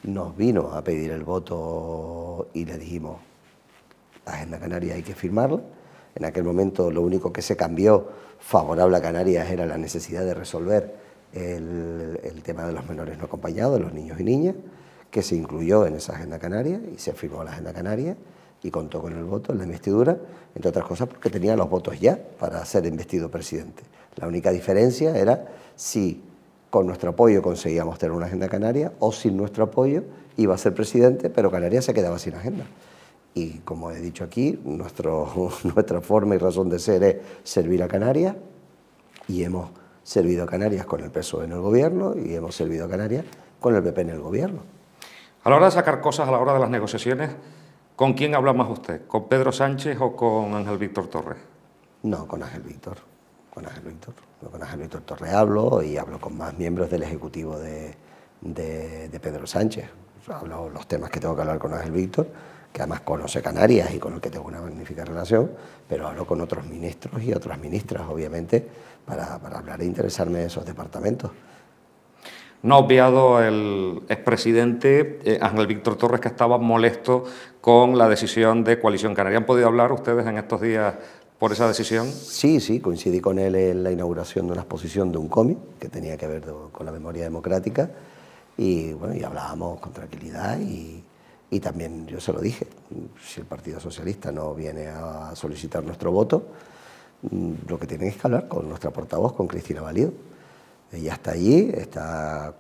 nos vino a pedir el voto y le dijimos, la Agenda Canaria hay que firmarla. En aquel momento lo único que se cambió favorable a Canarias era la necesidad de resolver el tema de los menores no acompañados, de los niños y niñas, que se incluyó en esa Agenda Canaria y se firmó la Agenda Canaria y contó con el voto en la investidura, entre otras cosas porque tenía los votos ya para ser investido presidente. La única diferencia era si con nuestro apoyo conseguíamos tener una Agenda Canaria o sin nuestro apoyo iba a ser presidente, pero Canarias se quedaba sin agenda. Y como he dicho aquí, nuestra forma y razón de ser es servir a Canarias, y hemos servido a Canarias con el PSOE en el gobierno y hemos servido a Canarias con el PP en el gobierno. A la hora de sacar cosas, a la hora de las negociaciones, ¿con quién habla más usted? ¿Con Pedro Sánchez o con Ángel Víctor Torres? No, con Ángel Víctor. Con Ángel Víctor. No, con Ángel Víctor Torres hablo y hablo con más miembros del Ejecutivo de Pedro Sánchez. Hablo los temas que tengo que hablar con Ángel Víctor, que además conoce Canarias y con el que tengo una magnífica relación, pero hablo con otros ministros y otras ministras, obviamente, para hablar e interesarme de esos departamentos. No ha obviado el expresidente Ángel Víctor Torres, que estaba molesto con la decisión de Coalición Canaria. ¿Han podido hablar ustedes en estos días por esa decisión? Sí, coincidí con él en la inauguración de una exposición de un cómic que tenía que ver con la memoria democrática, y bueno, y hablábamos con tranquilidad y también yo se lo dije, si el Partido Socialista no viene a solicitar nuestro voto, lo que tienen es que hablar con nuestra portavoz, con Cristina Valido. Ella está allí, está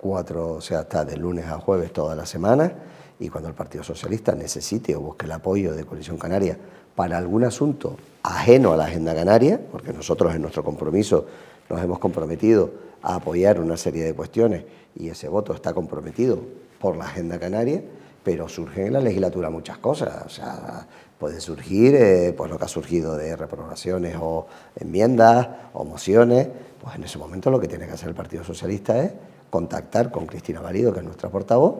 está de lunes a jueves toda la semana, y cuando el Partido Socialista necesite o busque el apoyo de Coalición Canaria para algún asunto ajeno a la Agenda Canaria, porque nosotros en nuestro compromiso nos hemos comprometido a apoyar una serie de cuestiones y ese voto está comprometido por la Agenda Canaria, pero surgen en la legislatura muchas cosas. O sea, puede surgir pues lo que ha surgido de reprobaciones o enmiendas o mociones. Pues en ese momento lo que tiene que hacer el Partido Socialista es contactar con Cristina Valido, que es nuestra portavoz,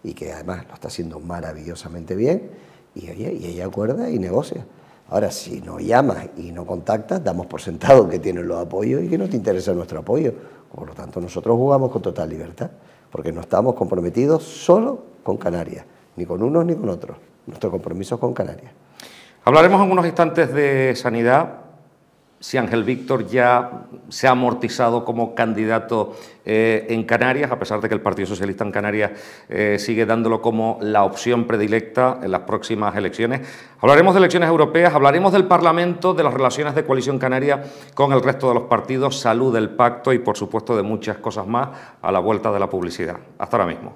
y que además lo está haciendo maravillosamente bien, y ella acuerda y negocia. Ahora, si no llamas y no contactas, damos por sentado que tienes los apoyos y que no te interesa nuestro apoyo. Por lo tanto, nosotros jugamos con total libertad, porque no estamos comprometidos solo con Canarias, ni con unos ni con otros. Nuestro compromiso es con Canarias. Hablaremos en unos instantes de sanidad. Si Ángel Víctor ya se ha amortizado como candidato en Canarias, a pesar de que el Partido Socialista en Canarias sigue dándolo como la opción predilecta en las próximas elecciones. Hablaremos de elecciones europeas, hablaremos del Parlamento, de las relaciones de Coalición Canaria con el resto de los partidos, salud del pacto y, por supuesto, de muchas cosas más a la vuelta de la publicidad. Hasta ahora mismo.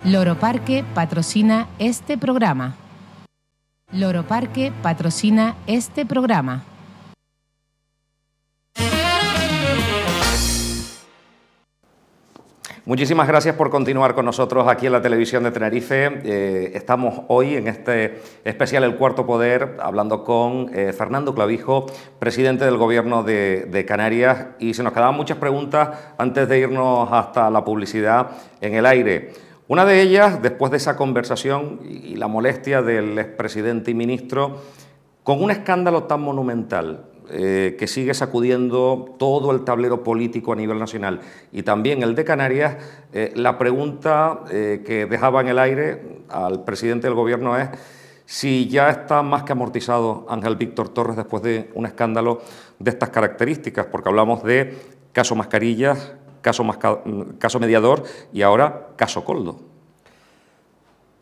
Loro Parque patrocina este programa. Loro Parque patrocina este programa. Muchísimas gracias por continuar con nosotros aquí en la televisión de Tenerife. Estamos hoy en este especial El Cuarto Poder hablando con Fernando Clavijo, presidente del Gobierno de Canarias, y se nos quedaban muchas preguntas antes de irnos hasta la publicidad en el aire. Una de ellas, después de esa conversación y la molestia del expresidente y ministro, con un escándalo tan monumental, que sigue sacudiendo todo el tablero político a nivel nacional y también el de Canarias, la pregunta que dejaba en el aire al presidente del Gobierno es si ya está más que amortizado Ángel Víctor Torres después de un escándalo de estas características, porque hablamos de caso Mascarillas, caso Mediador y ahora caso Koldo.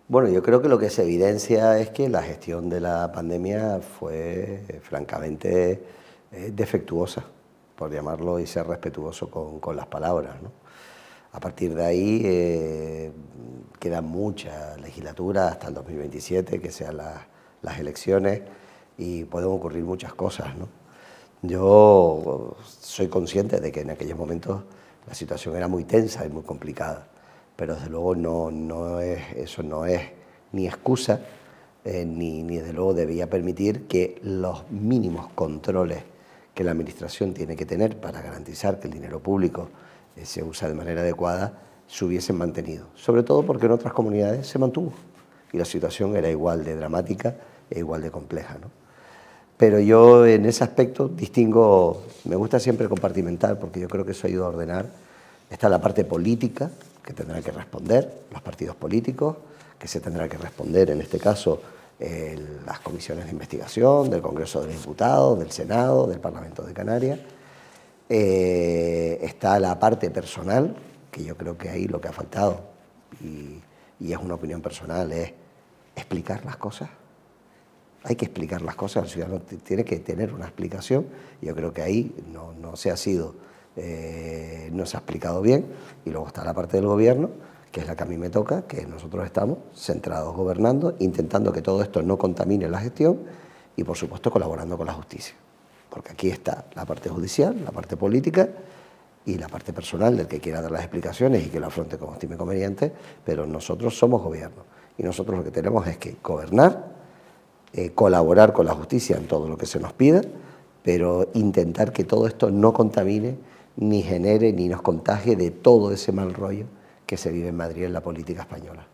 Bueno, yo creo que lo que se evidencia es que la gestión de la pandemia fue francamente defectuosa, por llamarlo y ser respetuoso con las palabras, ¿no? A partir de ahí queda mucha legislatura hasta el 2027, que sean las elecciones, y pueden ocurrir muchas cosas, ¿no? Yo soy consciente de que en aquellos momentos la situación era muy tensa y muy complicada, pero desde luego eso no es ni excusa, ni desde luego debía permitir que los mínimos controles que la Administración tiene que tener para garantizar que el dinero público se usa de manera adecuada se hubiesen mantenido, sobre todo porque en otras comunidades se mantuvo y la situación era igual de dramática e igual de compleja, ¿no? Pero yo en ese aspecto distingo, me gusta siempre compartimentar, porque yo creo que eso ayuda a ordenar. Está la parte política, que tendrán que responder los partidos políticos, que se tendrá que responder, en este caso, las comisiones de investigación del Congreso de los Diputados, del Senado, del Parlamento de Canarias. Está la parte personal, que yo creo que ahí lo que ha faltado, y es una opinión personal, es explicar las cosas. Hay que explicar las cosas, el ciudadano tiene que tener una explicación, y yo creo que ahí no se ha explicado bien. Y luego está la parte del Gobierno, que es la que a mí me toca, que nosotros estamos centrados gobernando, intentando que todo esto no contamine la gestión y, por supuesto, colaborando con la justicia. Porque aquí está la parte judicial, la parte política y la parte personal del que quiera dar las explicaciones y que lo afronte como estime conveniente, pero nosotros somos Gobierno y nosotros lo que tenemos es que gobernar, colaborar con la justicia en todo lo que se nos pida, pero intentar que todo esto no contamine, ni genere, ni nos contagie de todo ese mal rollo que se vive en Madrid en la política española.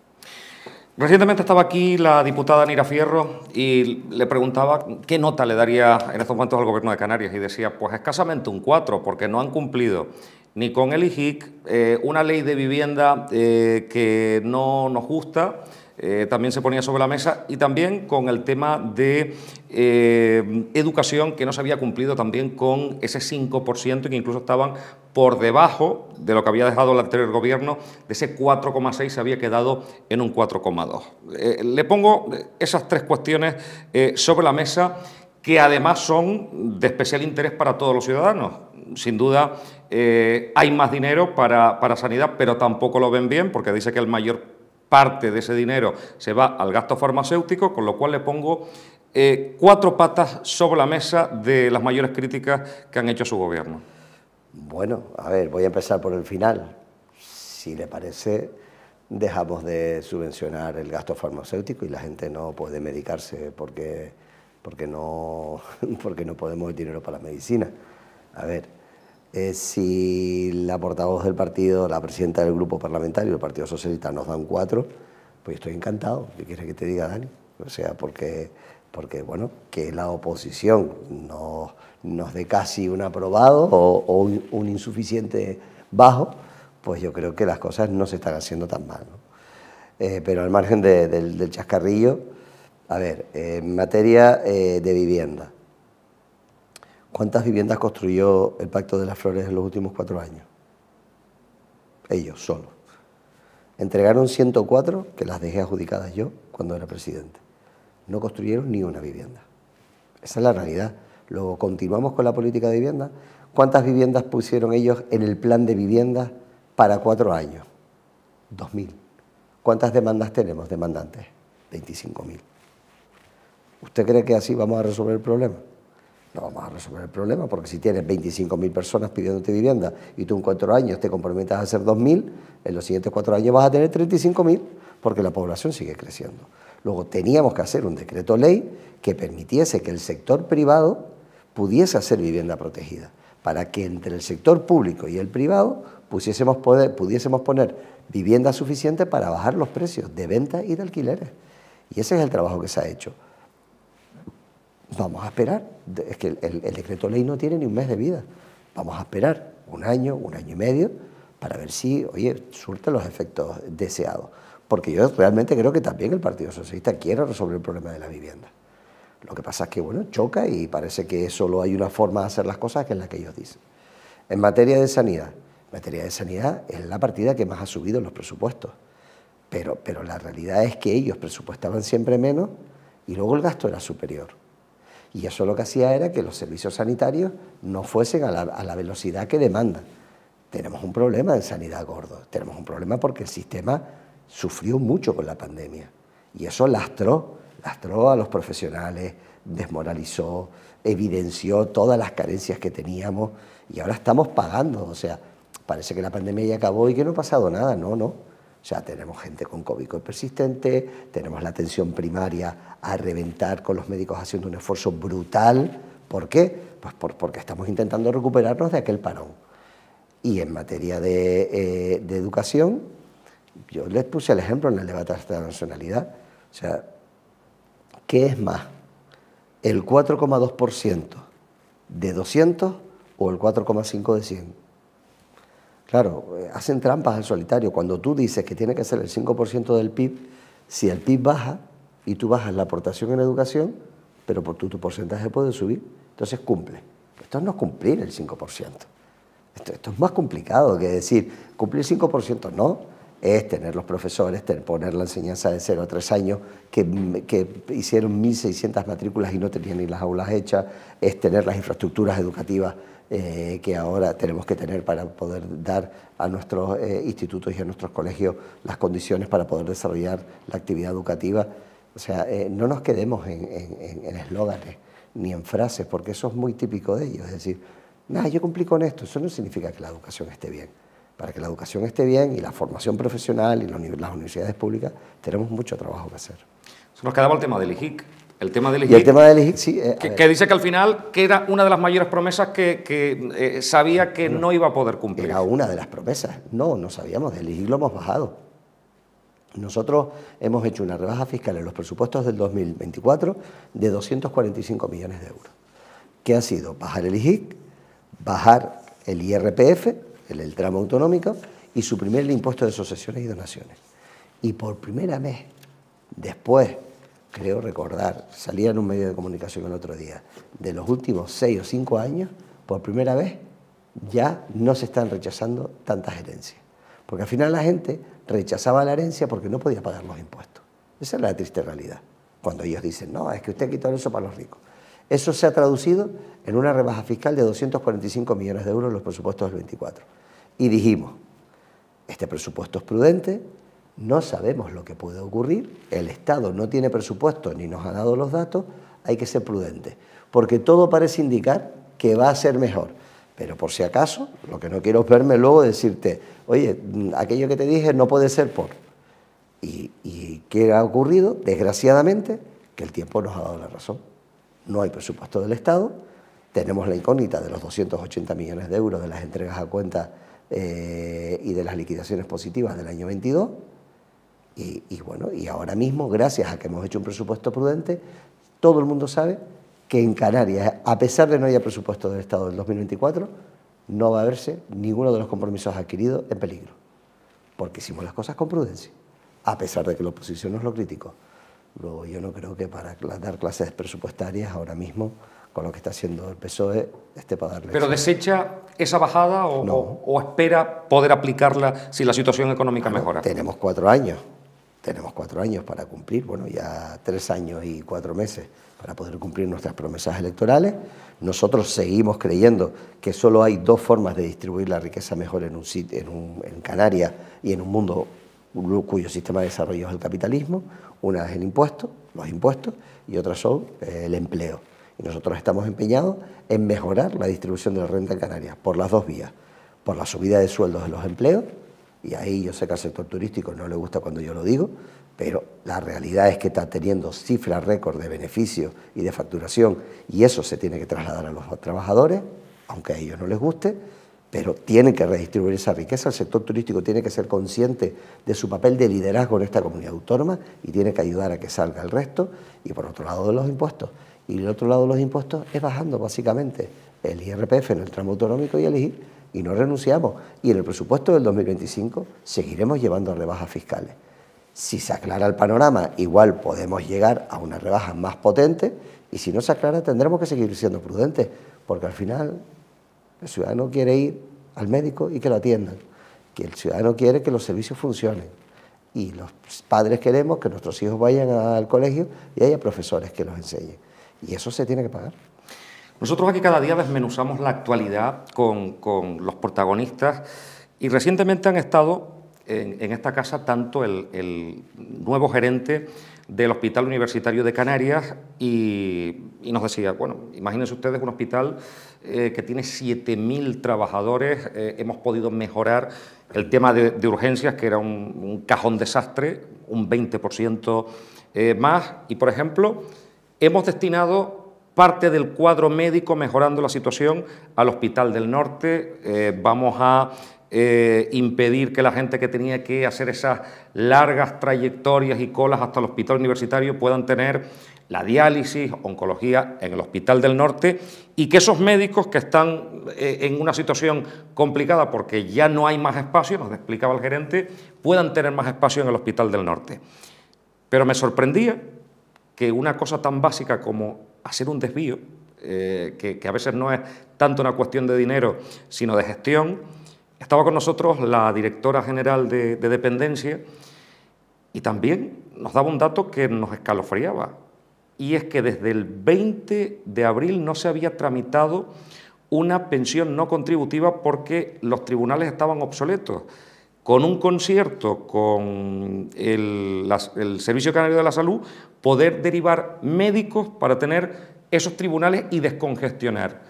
Recientemente estaba aquí la diputada Nira Fierro y le preguntaba qué nota le daría en estos momentos al Gobierno de Canarias y decía, pues escasamente un 4, porque no han cumplido ni con el IJIC, una ley de vivienda que no nos gusta. También se ponía sobre la mesa, y también con el tema de educación, que no se había cumplido también con ese 5% y que incluso estaban por debajo de lo que había dejado el anterior Gobierno. De ese 4,6 se había quedado en un 4,2. Le pongo esas tres cuestiones sobre la mesa, que además son de especial interés para todos los ciudadanos. Sin duda hay más dinero para sanidad, pero tampoco lo ven bien, porque dice que el mayor parte de ese dinero se va al gasto farmacéutico, con lo cual le pongo 4 patas sobre la mesa de las mayores críticas que han hecho a su Gobierno. Bueno, a ver, voy a empezar por el final. Si le parece, dejamos de subvencionar el gasto farmacéutico y la gente no puede medicarse porque no podemos el dinero para la medicina. A ver, si la portavoz del partido, la presidenta del grupo parlamentario del Partido Socialista nos dan 4, pues estoy encantado. ¿Qué quieres que te diga, Dani? O sea, porque bueno, que la oposición nos dé casi un aprobado o un insuficiente bajo, pues yo creo que las cosas no se están haciendo tan mal, ¿no? Pero al margen del chascarrillo, a ver, en materia de vivienda, ¿cuántas viviendas construyó el Pacto de las Flores en los últimos 4 años? Ellos solos. Entregaron 104, que las dejé adjudicadas yo cuando era presidente. No construyeron ni una vivienda. Esa es la realidad. Luego continuamos con la política de vivienda. ¿Cuántas viviendas pusieron ellos en el plan de vivienda para 4 años? 2.000. ¿Cuántas demandas tenemos demandantes? 25.000. ¿Usted cree que así vamos a resolver el problema? No vamos a resolver el problema, porque si tienes 25.000 personas pidiéndote vivienda y tú en 4 años te comprometes a hacer 2.000, en los siguientes 4 años vas a tener 35.000, porque la población sigue creciendo. Luego teníamos que hacer un decreto ley que permitiese que el sector privado pudiese hacer vivienda protegida, para que entre el sector público y el privado pudiésemos poner vivienda suficiente para bajar los precios de venta y de alquileres. Y ese es el trabajo que se ha hecho. Vamos a esperar, es que el decreto ley no tiene ni un mes de vida. Vamos a esperar un año y medio para ver si, oye, surte los efectos deseados. Porque yo realmente creo que también el Partido Socialista quiere resolver el problema de la vivienda. Lo que pasa es que, bueno, choca y parece que solo hay una forma de hacer las cosas, que es la que ellos dicen. En materia de sanidad es la partida que más ha subido en los presupuestos. Pero la realidad es que ellos presupuestaban siempre menos y luego el gasto era superior. Y eso lo que hacía era que los servicios sanitarios no fuesen a la velocidad que demandan. Tenemos un problema en sanidad gordo, tenemos un problema porque el sistema sufrió mucho con la pandemia y eso lastró a los profesionales, desmoralizó, evidenció todas las carencias que teníamos y ahora estamos pagando. O sea, parece que la pandemia ya acabó y que no ha pasado nada. No. O sea, tenemos gente con COVID persistente, tenemos la atención primaria a reventar con los médicos haciendo un esfuerzo brutal. ¿Por qué? Pues porque estamos intentando recuperarnos de aquel parón. Y en materia de educación, yo les puse el ejemplo en el debate de la nacionalidad. O sea, ¿qué es más? ¿El 4,2% de 200 o el 4,5% de 100? Claro, hacen trampas al solitario. Cuando tú dices que tiene que ser el 5% del PIB, si el PIB baja y tú bajas la aportación en educación, pero por tu porcentaje puede subir, entonces cumple. Esto no es cumplir el 5%. Esto es más complicado que decir, cumplir 5% no, es tener los profesores, poner la enseñanza de 0 a 3 años, que hicieron 1.600 matrículas y no tenían ni las aulas hechas, es tener las infraestructuras educativas que ahora tenemos que tener para poder dar a nuestros institutos y a nuestros colegios las condiciones para poder desarrollar la actividad educativa. O sea, no nos quedemos en eslóganes ni en frases, porque eso es muy típico de ellos. Es decir, nada, yo cumplí con esto. Eso no significa que la educación esté bien. Para que la educación esté bien y la formación profesional y las universidades públicas, tenemos mucho trabajo que hacer. Nos quedaba el tema del IJIC. El tema del IJIC, y el tema del IJIC, sí. Que dice que al final que era una de las mayores promesas que sabía que no iba a poder cumplir. Era una de las promesas. No sabíamos. Del IJIC lo hemos bajado. Nosotros hemos hecho una rebaja fiscal en los presupuestos del 2024 de 245 millones de euros. ¿Qué ha sido? Bajar el IJIC, bajar el IRPF, el tramo autonómico, y suprimir el impuesto de sucesiones y donaciones. Y por primera vez, después, creo recordar, salía en un medio de comunicación el otro día, de los últimos 6 o 5 años, por primera vez ya no se están rechazando tantas herencias. Porque al final la gente rechazaba la herencia porque no podía pagar los impuestos. Esa es la triste realidad. Cuando ellos dicen, no, es que usted ha quitado eso para los ricos. Eso se ha traducido en una rebaja fiscal de 245 millones de euros en los presupuestos del 24. Y dijimos, este presupuesto es prudente, no sabemos lo que puede ocurrir, el Estado no tiene presupuesto ni nos ha dado los datos, hay que ser prudentes, porque todo parece indicar que va a ser mejor. Pero por si acaso, lo que no quiero es verme luego decirte, oye, aquello que te dije no puede ser por... ¿Y qué ha ocurrido? Desgraciadamente, que el tiempo nos ha dado la razón. No hay presupuesto del Estado, tenemos la incógnita de los 280 millones de euros de las entregas a cuenta y de las liquidaciones positivas del año 22, y ahora mismo, gracias a que hemos hecho un presupuesto prudente, todo el mundo sabe que en Canarias, a pesar de no haya presupuesto del Estado del 2024, no va a verse ninguno de los compromisos adquiridos en peligro, porque hicimos las cosas con prudencia, a pesar de que la oposición nos lo criticó. Luego yo no creo que para dar clases presupuestarias ahora mismo, con lo que está haciendo el PSOE, esté para darle... ¿Pero desecha esa bajada o espera poder aplicarla si la situación económica mejora? Tenemos 4 años. Tenemos 4 años para cumplir, bueno, ya 3 años y 4 meses para poder cumplir nuestras promesas electorales. Nosotros seguimos creyendo que solo hay 2 formas de distribuir la riqueza mejor en Canarias y en un mundo cuyo sistema de desarrollo es el capitalismo. Una es el impuesto, los impuestos, y otras son el empleo. Y nosotros estamos empeñados en mejorar la distribución de la renta en Canarias por las dos vías, por la subida de sueldos de los empleos, y ahí yo sé que al sector turístico no le gusta cuando yo lo digo, pero la realidad es que está teniendo cifras récord de beneficios y de facturación, y eso se tiene que trasladar a los trabajadores, aunque a ellos no les guste, pero tienen que redistribuir esa riqueza. El sector turístico tiene que ser consciente de su papel de liderazgo en esta comunidad autónoma y tiene que ayudar a que salga el resto. Y por otro lado de los impuestos. Y el otro lado de los impuestos es bajando básicamente el IRPF en el tramo autonómico y el IGI, y no renunciamos. Y en el presupuesto del 2025 seguiremos llevando rebajas fiscales. Si se aclara el panorama, igual podemos llegar a una rebaja más potente, y si no se aclara tendremos que seguir siendo prudentes, porque al final el ciudadano quiere ir al médico y que lo atiendan, que el ciudadano quiere que los servicios funcionen, y los padres queremos que nuestros hijos vayan al colegio y haya profesores que los enseñen, y eso se tiene que pagar. Nosotros aquí cada día desmenuzamos la actualidad con los protagonistas, y recientemente han estado en esta casa tanto el nuevo gerente del Hospital Universitario de Canarias y nos decía, bueno, imagínense ustedes un hospital que tiene 7.000 trabajadores, hemos podido mejorar el tema de urgencias, que era un cajón desastre, un 20% más, y por ejemplo, hemos destinado parte del cuadro médico mejorando la situación al Hospital del Norte, vamos a impedir que la gente que tenía que hacer esas largas trayectorias y colas hasta el hospital universitario puedan tener la diálisis, oncología en el Hospital del Norte, y que esos médicos que están en una situación complicada porque ya no hay más espacio, nos explicaba el gerente, puedan tener más espacio en el Hospital del Norte. Pero me sorprendía que una cosa tan básica como hacer un desvío, que a veces no es tanto una cuestión de dinero, sino de gestión. Estaba con nosotros la directora general de Dependencia y también nos daba un dato que nos escalofriaba, y es que desde el 20 de abril no se había tramitado una pensión no contributiva porque los tribunales estaban obsoletos. Con un concierto con el Servicio Canario de la Salud, poder derivar médicos para tener esos tribunales y descongestionar.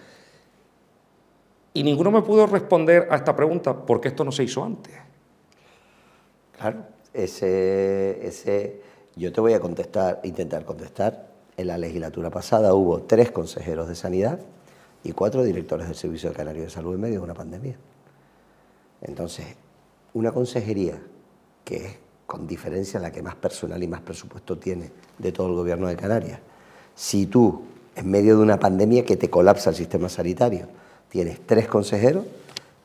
Y ninguno me pudo responder a esta pregunta, ¿por qué esto no se hizo antes? Claro, yo te voy a intentar contestar. En la legislatura pasada hubo 3 consejeros de Sanidad y 4 directores del Servicio Canario de Salud en medio de una pandemia. Entonces, una consejería que es con diferencia la que más personal y más presupuesto tiene de todo el gobierno de Canarias, si tú, en medio de una pandemia que te colapsa el sistema sanitario, tienes 3 consejeros,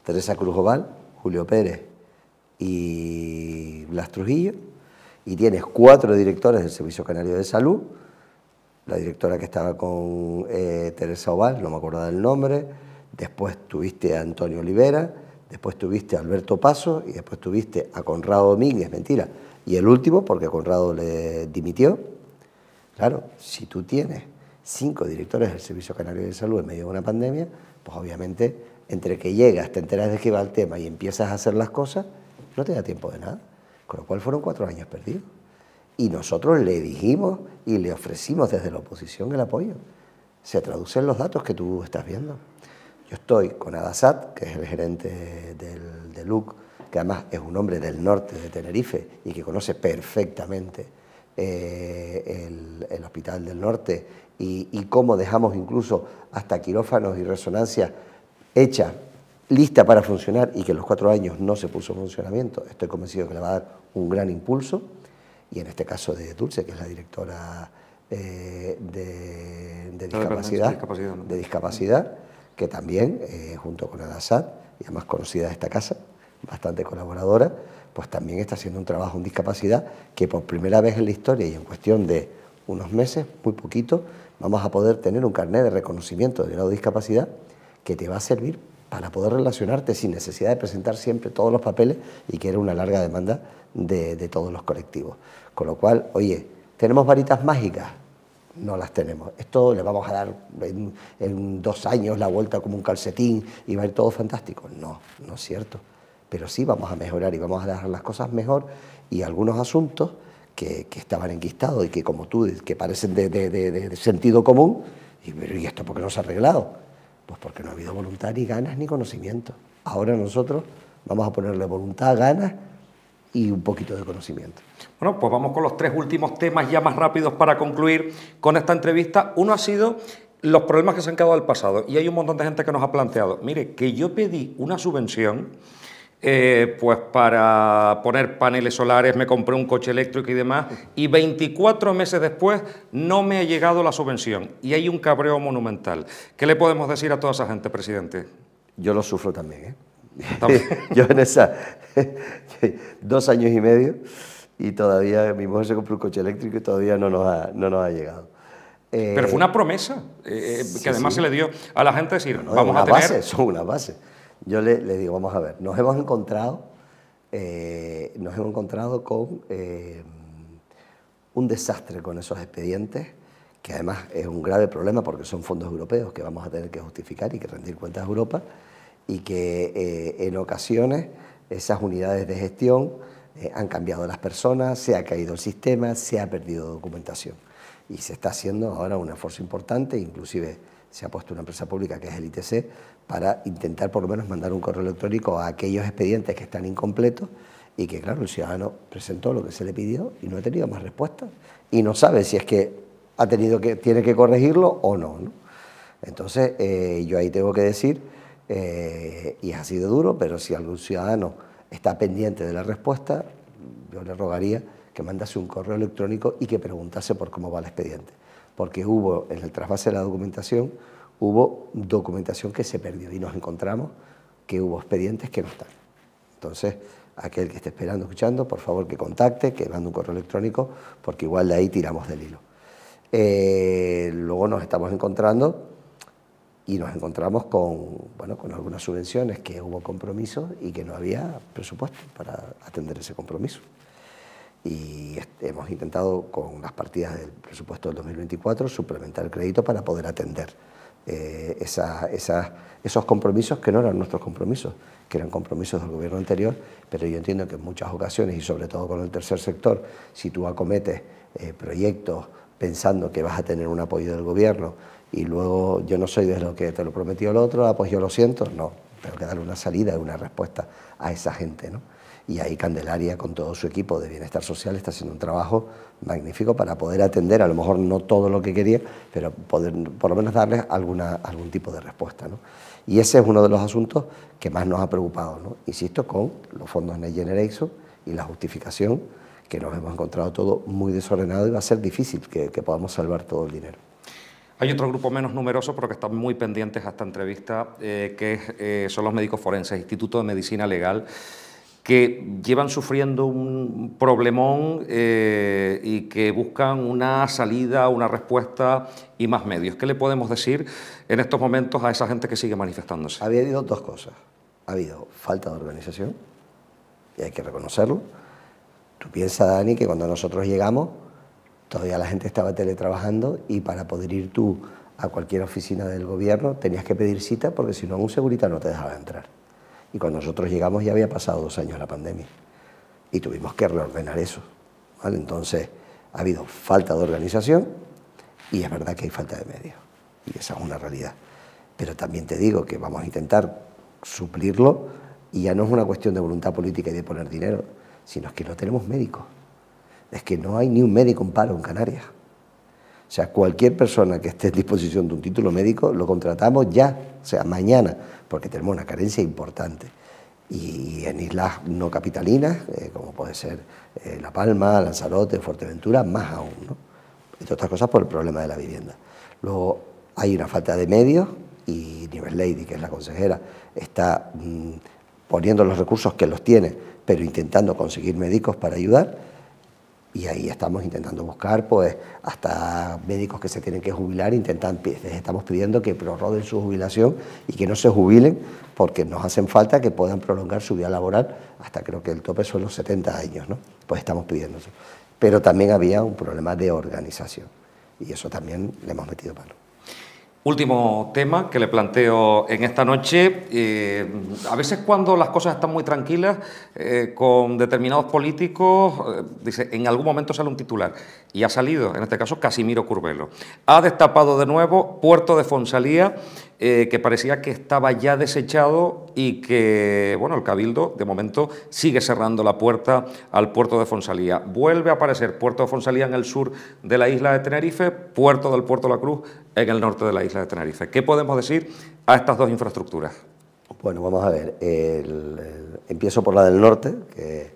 Teresa Cruz Oval, Julio Pérez y Blas Trujillo, y tienes 4 directores del Servicio Canario de Salud, la directora que estaba con Teresa Oval, no me acuerdo del nombre, después tuviste a Antonio Olivera, después tuviste a Alberto Paso y después tuviste a Conrado Domínguez, mentira, y el último, porque Conrado le dimitió. Claro, si tú tienes 5 directores del Servicio Canario de Salud en medio de una pandemia, pues obviamente, entre que llegas, te enteras de qué va el tema y empiezas a hacer las cosas, no te da tiempo de nada. Con lo cual fueron 4 años perdidos. Y nosotros le dijimos y le ofrecimos desde la oposición el apoyo. Se traducen los datos que tú estás viendo. Yo estoy con Adasat, que es el gerente de LUC, que además es un hombre del norte de Tenerife y que conoce perfectamente el Hospital del Norte y cómo dejamos incluso hasta quirófanos y resonancias hechas, lista para funcionar, y que en los 4 años no se puso en funcionamiento. Estoy convencido que le va a dar un gran impulso. Y en este caso de Dulce, que es la directora de discapacidad, que también, junto con Adasat, y además conocida de esta casa, bastante colaboradora, pues también está haciendo un trabajo en discapacidad que por primera vez en la historia y en cuestión de unos meses, muy poquito, vamos a poder tener un carnet de reconocimiento de grado de discapacidad que te va a servir para poder relacionarte sin necesidad de presentar siempre todos los papeles, y que era una larga demanda de todos los colectivos. Con lo cual, oye, ¿tenemos varitas mágicas? No las tenemos. Esto le vamos a dar en 2 años la vuelta como un calcetín y va a ir todo fantástico. No, no es cierto. Pero sí vamos a mejorar y vamos a dejar las cosas mejor, y algunos asuntos que estaban enquistados y que, como tú, que parecen de sentido común. ¿Y esto por qué no se ha arreglado? Pues porque no ha habido voluntad, ni ganas, ni conocimiento. Ahora nosotros vamos a ponerle voluntad, ganas y un poquito de conocimiento. Bueno, pues vamos con los 3 últimos temas ya más rápidos para concluir con esta entrevista. Uno ha sido los problemas que se han quedado del pasado, y hay un montón de gente que nos ha planteado, mire, que yo pedí una subvención pues para poner paneles solares, me compré un coche eléctrico y demás, y 24 meses después no me ha llegado la subvención, y hay un cabreo monumental. ¿Qué le podemos decir a toda esa gente, presidente? Yo lo sufro también, ¿eh? Yo en esa 2 años y medio, y todavía mi mujer se compró un coche eléctrico y todavía no nos ha llegado. Pero fue una promesa que además se le dio a la gente, decir, no, vamos a tener... Son una base. Yo le digo, vamos a ver, nos hemos encontrado con un desastre con esos expedientes, que además es un grave problema porque son fondos europeos que vamos a tener que justificar y que rendir cuentas a Europa, y que en ocasiones esas unidades de gestión han cambiado las personas, se ha caído el sistema, se ha perdido documentación. Y se está haciendo ahora un esfuerzo importante, inclusive se ha puesto una empresa pública que es el ITC, para intentar por lo menos mandar un correo electrónico a aquellos expedientes que están incompletos y que, claro, el ciudadano presentó lo que se le pidió y no ha tenido más respuesta. Y no sabe si es que tiene que corregirlo o no, ¿no? Entonces, yo ahí tengo que decir, y ha sido duro, pero si algún ciudadano está pendiente de la respuesta, yo le rogaría que mandase un correo electrónico y que preguntase por cómo va el expediente. Porque hubo, en el trasvase de la documentación, hubo documentación que se perdió y nos encontramos que hubo expedientes que no están. Entonces, aquel que esté esperando, escuchando, por favor que contacte, que mande un correo electrónico, porque igual de ahí tiramos del hilo. Luego nos estamos encontrando y nos encontramos con algunas subvenciones que hubo compromisos y que no había presupuesto para atender ese compromiso. Y hemos intentado, con las partidas del presupuesto del 2024, suplementar el crédito para poder atender esos compromisos que no eran nuestros compromisos, que eran compromisos del gobierno anterior, pero yo entiendo que en muchas ocasiones, y sobre todo con el tercer sector, si tú acometes proyectos pensando que vas a tener un apoyo del gobierno y luego yo no soy de lo que te lo prometió el otro, pues yo lo siento, no, tengo que darle una salida y una respuesta a esa gente, ¿no? Y ahí Candelaria, con todo su equipo de bienestar social, está haciendo un trabajo magnífico para poder atender, a lo mejor no todo lo que quería, pero poder por lo menos darles algún tipo de respuesta, ¿no? Y ese es uno de los asuntos que más nos ha preocupado, ¿no? Insisto, con los fondos Next Generation y la justificación, que nos hemos encontrado todo muy desordenado y va a ser difícil que podamos salvar todo el dinero. Hay otro grupo menos numeroso, pero que están muy pendientes a esta entrevista, que son los médicos forenses, Instituto de Medicina Legal, que llevan sufriendo un problemón y que buscan una salida, una respuesta y más medios. ¿Qué le podemos decir en estos momentos a esa gente que sigue manifestándose? Había habido 2 cosas. Ha habido falta de organización, y hay que reconocerlo. Tú piensas, Dani, que cuando nosotros llegamos, todavía la gente estaba teletrabajando y para poder ir tú a cualquier oficina del gobierno tenías que pedir cita porque si no un segurita no te dejaba entrar. Y cuando nosotros llegamos ya había pasado 2 años la pandemia y tuvimos que reordenar eso, ¿vale? Entonces ha habido falta de organización y es verdad que hay falta de medios y esa es una realidad. Pero también te digo que vamos a intentar suplirlo y ya no es una cuestión de voluntad política y de poner dinero, sino es que no tenemos médicos. Es que no hay ni un médico en paro en Canarias. O sea, cualquier persona que esté en disposición de un título médico lo contratamos ya, o sea, mañana, porque tenemos una carencia importante. Y en islas no capitalinas, como puede ser La Palma, Lanzarote, Fuerteventura, más aún, ¿no? Entre otras cosas por el problema de la vivienda. Luego hay una falta de medios y Nieves Lady, que es la consejera, está poniendo los recursos que los tiene, pero intentando conseguir médicos para ayudar. Y ahí estamos intentando buscar, pues, hasta médicos que se tienen que jubilar, estamos pidiendo que prorroguen su jubilación y que no se jubilen, porque nos hacen falta que puedan prolongar su vida laboral hasta, creo que el tope son los 70 años, ¿no? Pues estamos pidiendo eso. Pero también había un problema de organización y eso también le hemos metido mano. Último tema que le planteo en esta noche. A veces cuando las cosas están muy tranquilas, con determinados políticos, dice, en algún momento sale un titular. Y ha salido, en este caso, Casimiro Curbelo. Ha destapado de nuevo Puerto de Fonsalía, que parecía que estaba ya desechado y que, bueno, el Cabildo, de momento, sigue cerrando la puerta al puerto de Fonsalía. Vuelve a aparecer Puerto de Fonsalía en el sur de la isla de Tenerife, Puerto del Puerto de la Cruz en el norte de la isla de Tenerife. ¿Qué podemos decir a estas dos infraestructuras? Bueno, vamos a ver. Empiezo por la del norte, que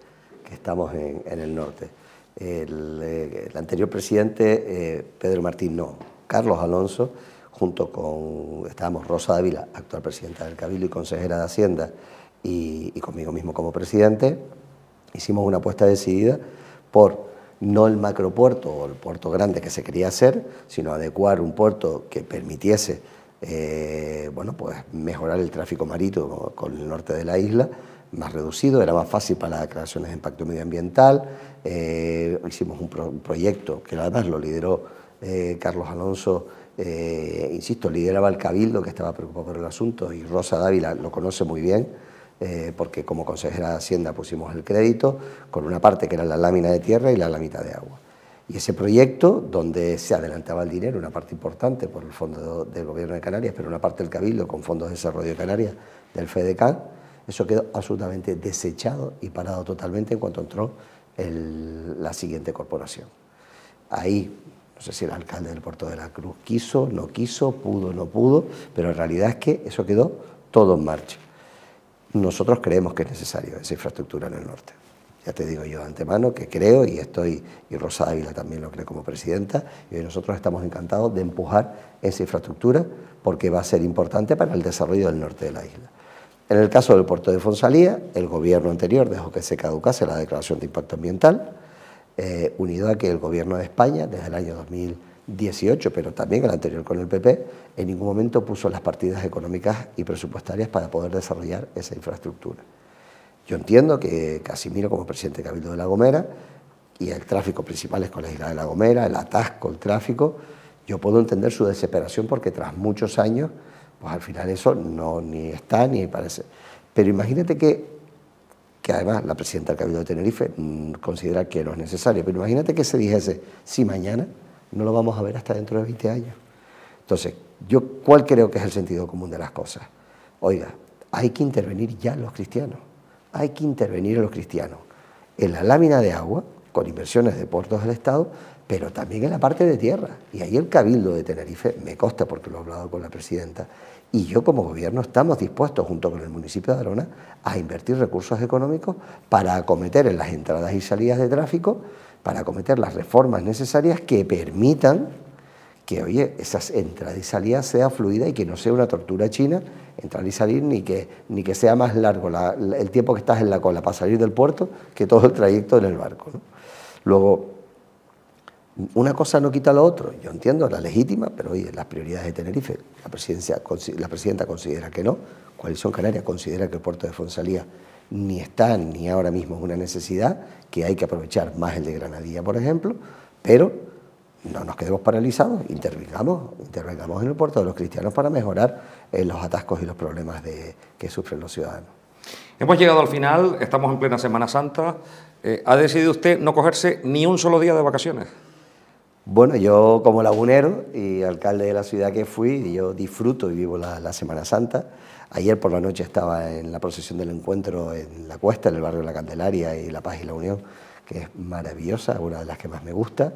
estamos en el norte. El anterior presidente, Pedro Martín, no, Carlos Alonso, junto con, estábamos Rosa Dávila, actual presidenta del Cabildo y consejera de Hacienda, y conmigo mismo como presidente, hicimos una apuesta decidida por no el macropuerto o el puerto grande que se quería hacer, sino adecuar un puerto que permitiese bueno, pues mejorar el tráfico marítimo con el norte de la isla, más reducido, era más fácil para las declaraciones de impacto medioambiental. Hicimos un proyecto que además lo lideró Carlos Alonso, insisto, lideraba el Cabildo, que estaba preocupado por el asunto, y Rosa Dávila lo conoce muy bien, porque como consejera de Hacienda pusimos el crédito, con una parte que era la lámina de tierra y la lámina de agua. Y ese proyecto, donde se adelantaba el dinero, una parte importante por el Fondo del Gobierno de Canarias, pero una parte del Cabildo con Fondos de Desarrollo de Canarias, del FEDECAN, eso quedó absolutamente desechado y parado totalmente en cuanto entró la siguiente corporación. Ahí, no sé si el alcalde del Puerto de la Cruz quiso, no quiso, pudo, no pudo, pero en realidad es que eso quedó todo en marcha. Nosotros creemos que es necesario esa infraestructura en el norte. Ya te digo yo de antemano que creo, y Rosa Ávila también lo cree como presidenta, y hoy nosotros estamos encantados de empujar esa infraestructura porque va a ser importante para el desarrollo del norte de la isla. En el caso del puerto de Fonsalía, el gobierno anterior dejó que se caducase la declaración de impacto ambiental, unido a que el gobierno de España, desde el año 2018, pero también el anterior con el PP, en ningún momento puso las partidas económicas y presupuestarias para poder desarrollar esa infraestructura. Yo entiendo que Casimiro, como presidente de Cabildo de La Gomera, y el tráfico principal es con la isla de La Gomera, el atasco, el tráfico, yo puedo entender su desesperación porque tras muchos años, pues al final eso no ni está ni parece. Pero imagínate que además la presidenta del Cabildo de Tenerife considera que no es necesario, pero imagínate que se dijese, si mañana no lo vamos a ver hasta dentro de 20 años. Entonces, yo, ¿cuál creo que es el sentido común de las cosas? Oiga, hay que intervenir ya los cristianos. Hay que intervenir a los cristianos en la lámina de agua, con inversiones de puertos del Estado, pero también en la parte de tierra. Y ahí el Cabildo de Tenerife, me consta porque lo he hablado con la presidenta, y yo como gobierno estamos dispuestos, junto con el municipio de Arona, a invertir recursos económicos para acometer en las entradas y salidas de tráfico, para acometer las reformas necesarias que permitan que, oye, esas entradas y salidas sea fluida y que no sea una tortura china entrar y salir, ni que sea más largo el tiempo que estás en la cola para salir del puerto que todo el trayecto en el barco, ¿no? Luego, una cosa no quita lo otro. Yo entiendo la legítima, pero oye, las prioridades de Tenerife, la presidenta considera que no, Coalición Canaria considera que el puerto de Fonsalía ni está ni ahora mismo es una necesidad, que hay que aprovechar más el de Granadilla, por ejemplo, pero no nos quedemos paralizados, intervengamos en el puerto de los cristianos para mejorar los atascos y los problemas que sufren los ciudadanos. Hemos llegado al final, estamos en plena Semana Santa. ¿Ha decidido usted no cogerse ni un solo día de vacaciones? Bueno, yo como lagunero y alcalde de la ciudad que fui, yo disfruto y vivo la Semana Santa. Ayer por la noche estaba en la procesión del encuentro en La Cuesta, en el barrio de La Candelaria y La Paz y la Unión, que es maravillosa, una de las que más me gusta.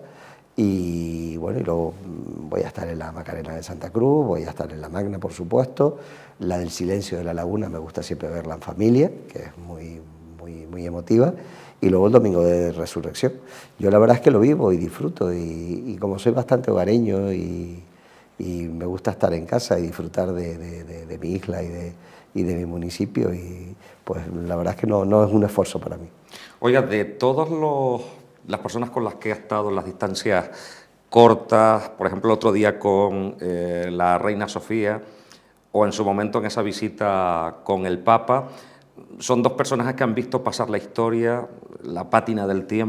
Y bueno, y luego voy a estar en la Macarena de Santa Cruz, voy a estar en la Magna, por supuesto. La del Silencio de la Laguna me gusta siempre verla en familia, que es muy emotiva. Y luego el domingo de Resurrección. Yo la verdad es que lo vivo y disfruto, y como soy bastante hogareño y me gusta estar en casa y disfrutar de mi isla y de mi municipio, y pues la verdad es que no es un esfuerzo para mí. Oiga, de todas las personas con las que ha estado en las distancias cortas, por ejemplo, el otro día con la reina Sofía, o en su momento en esa visita con el Papa, son dos personajes que han visto pasar la historia, la pátina del tiempo.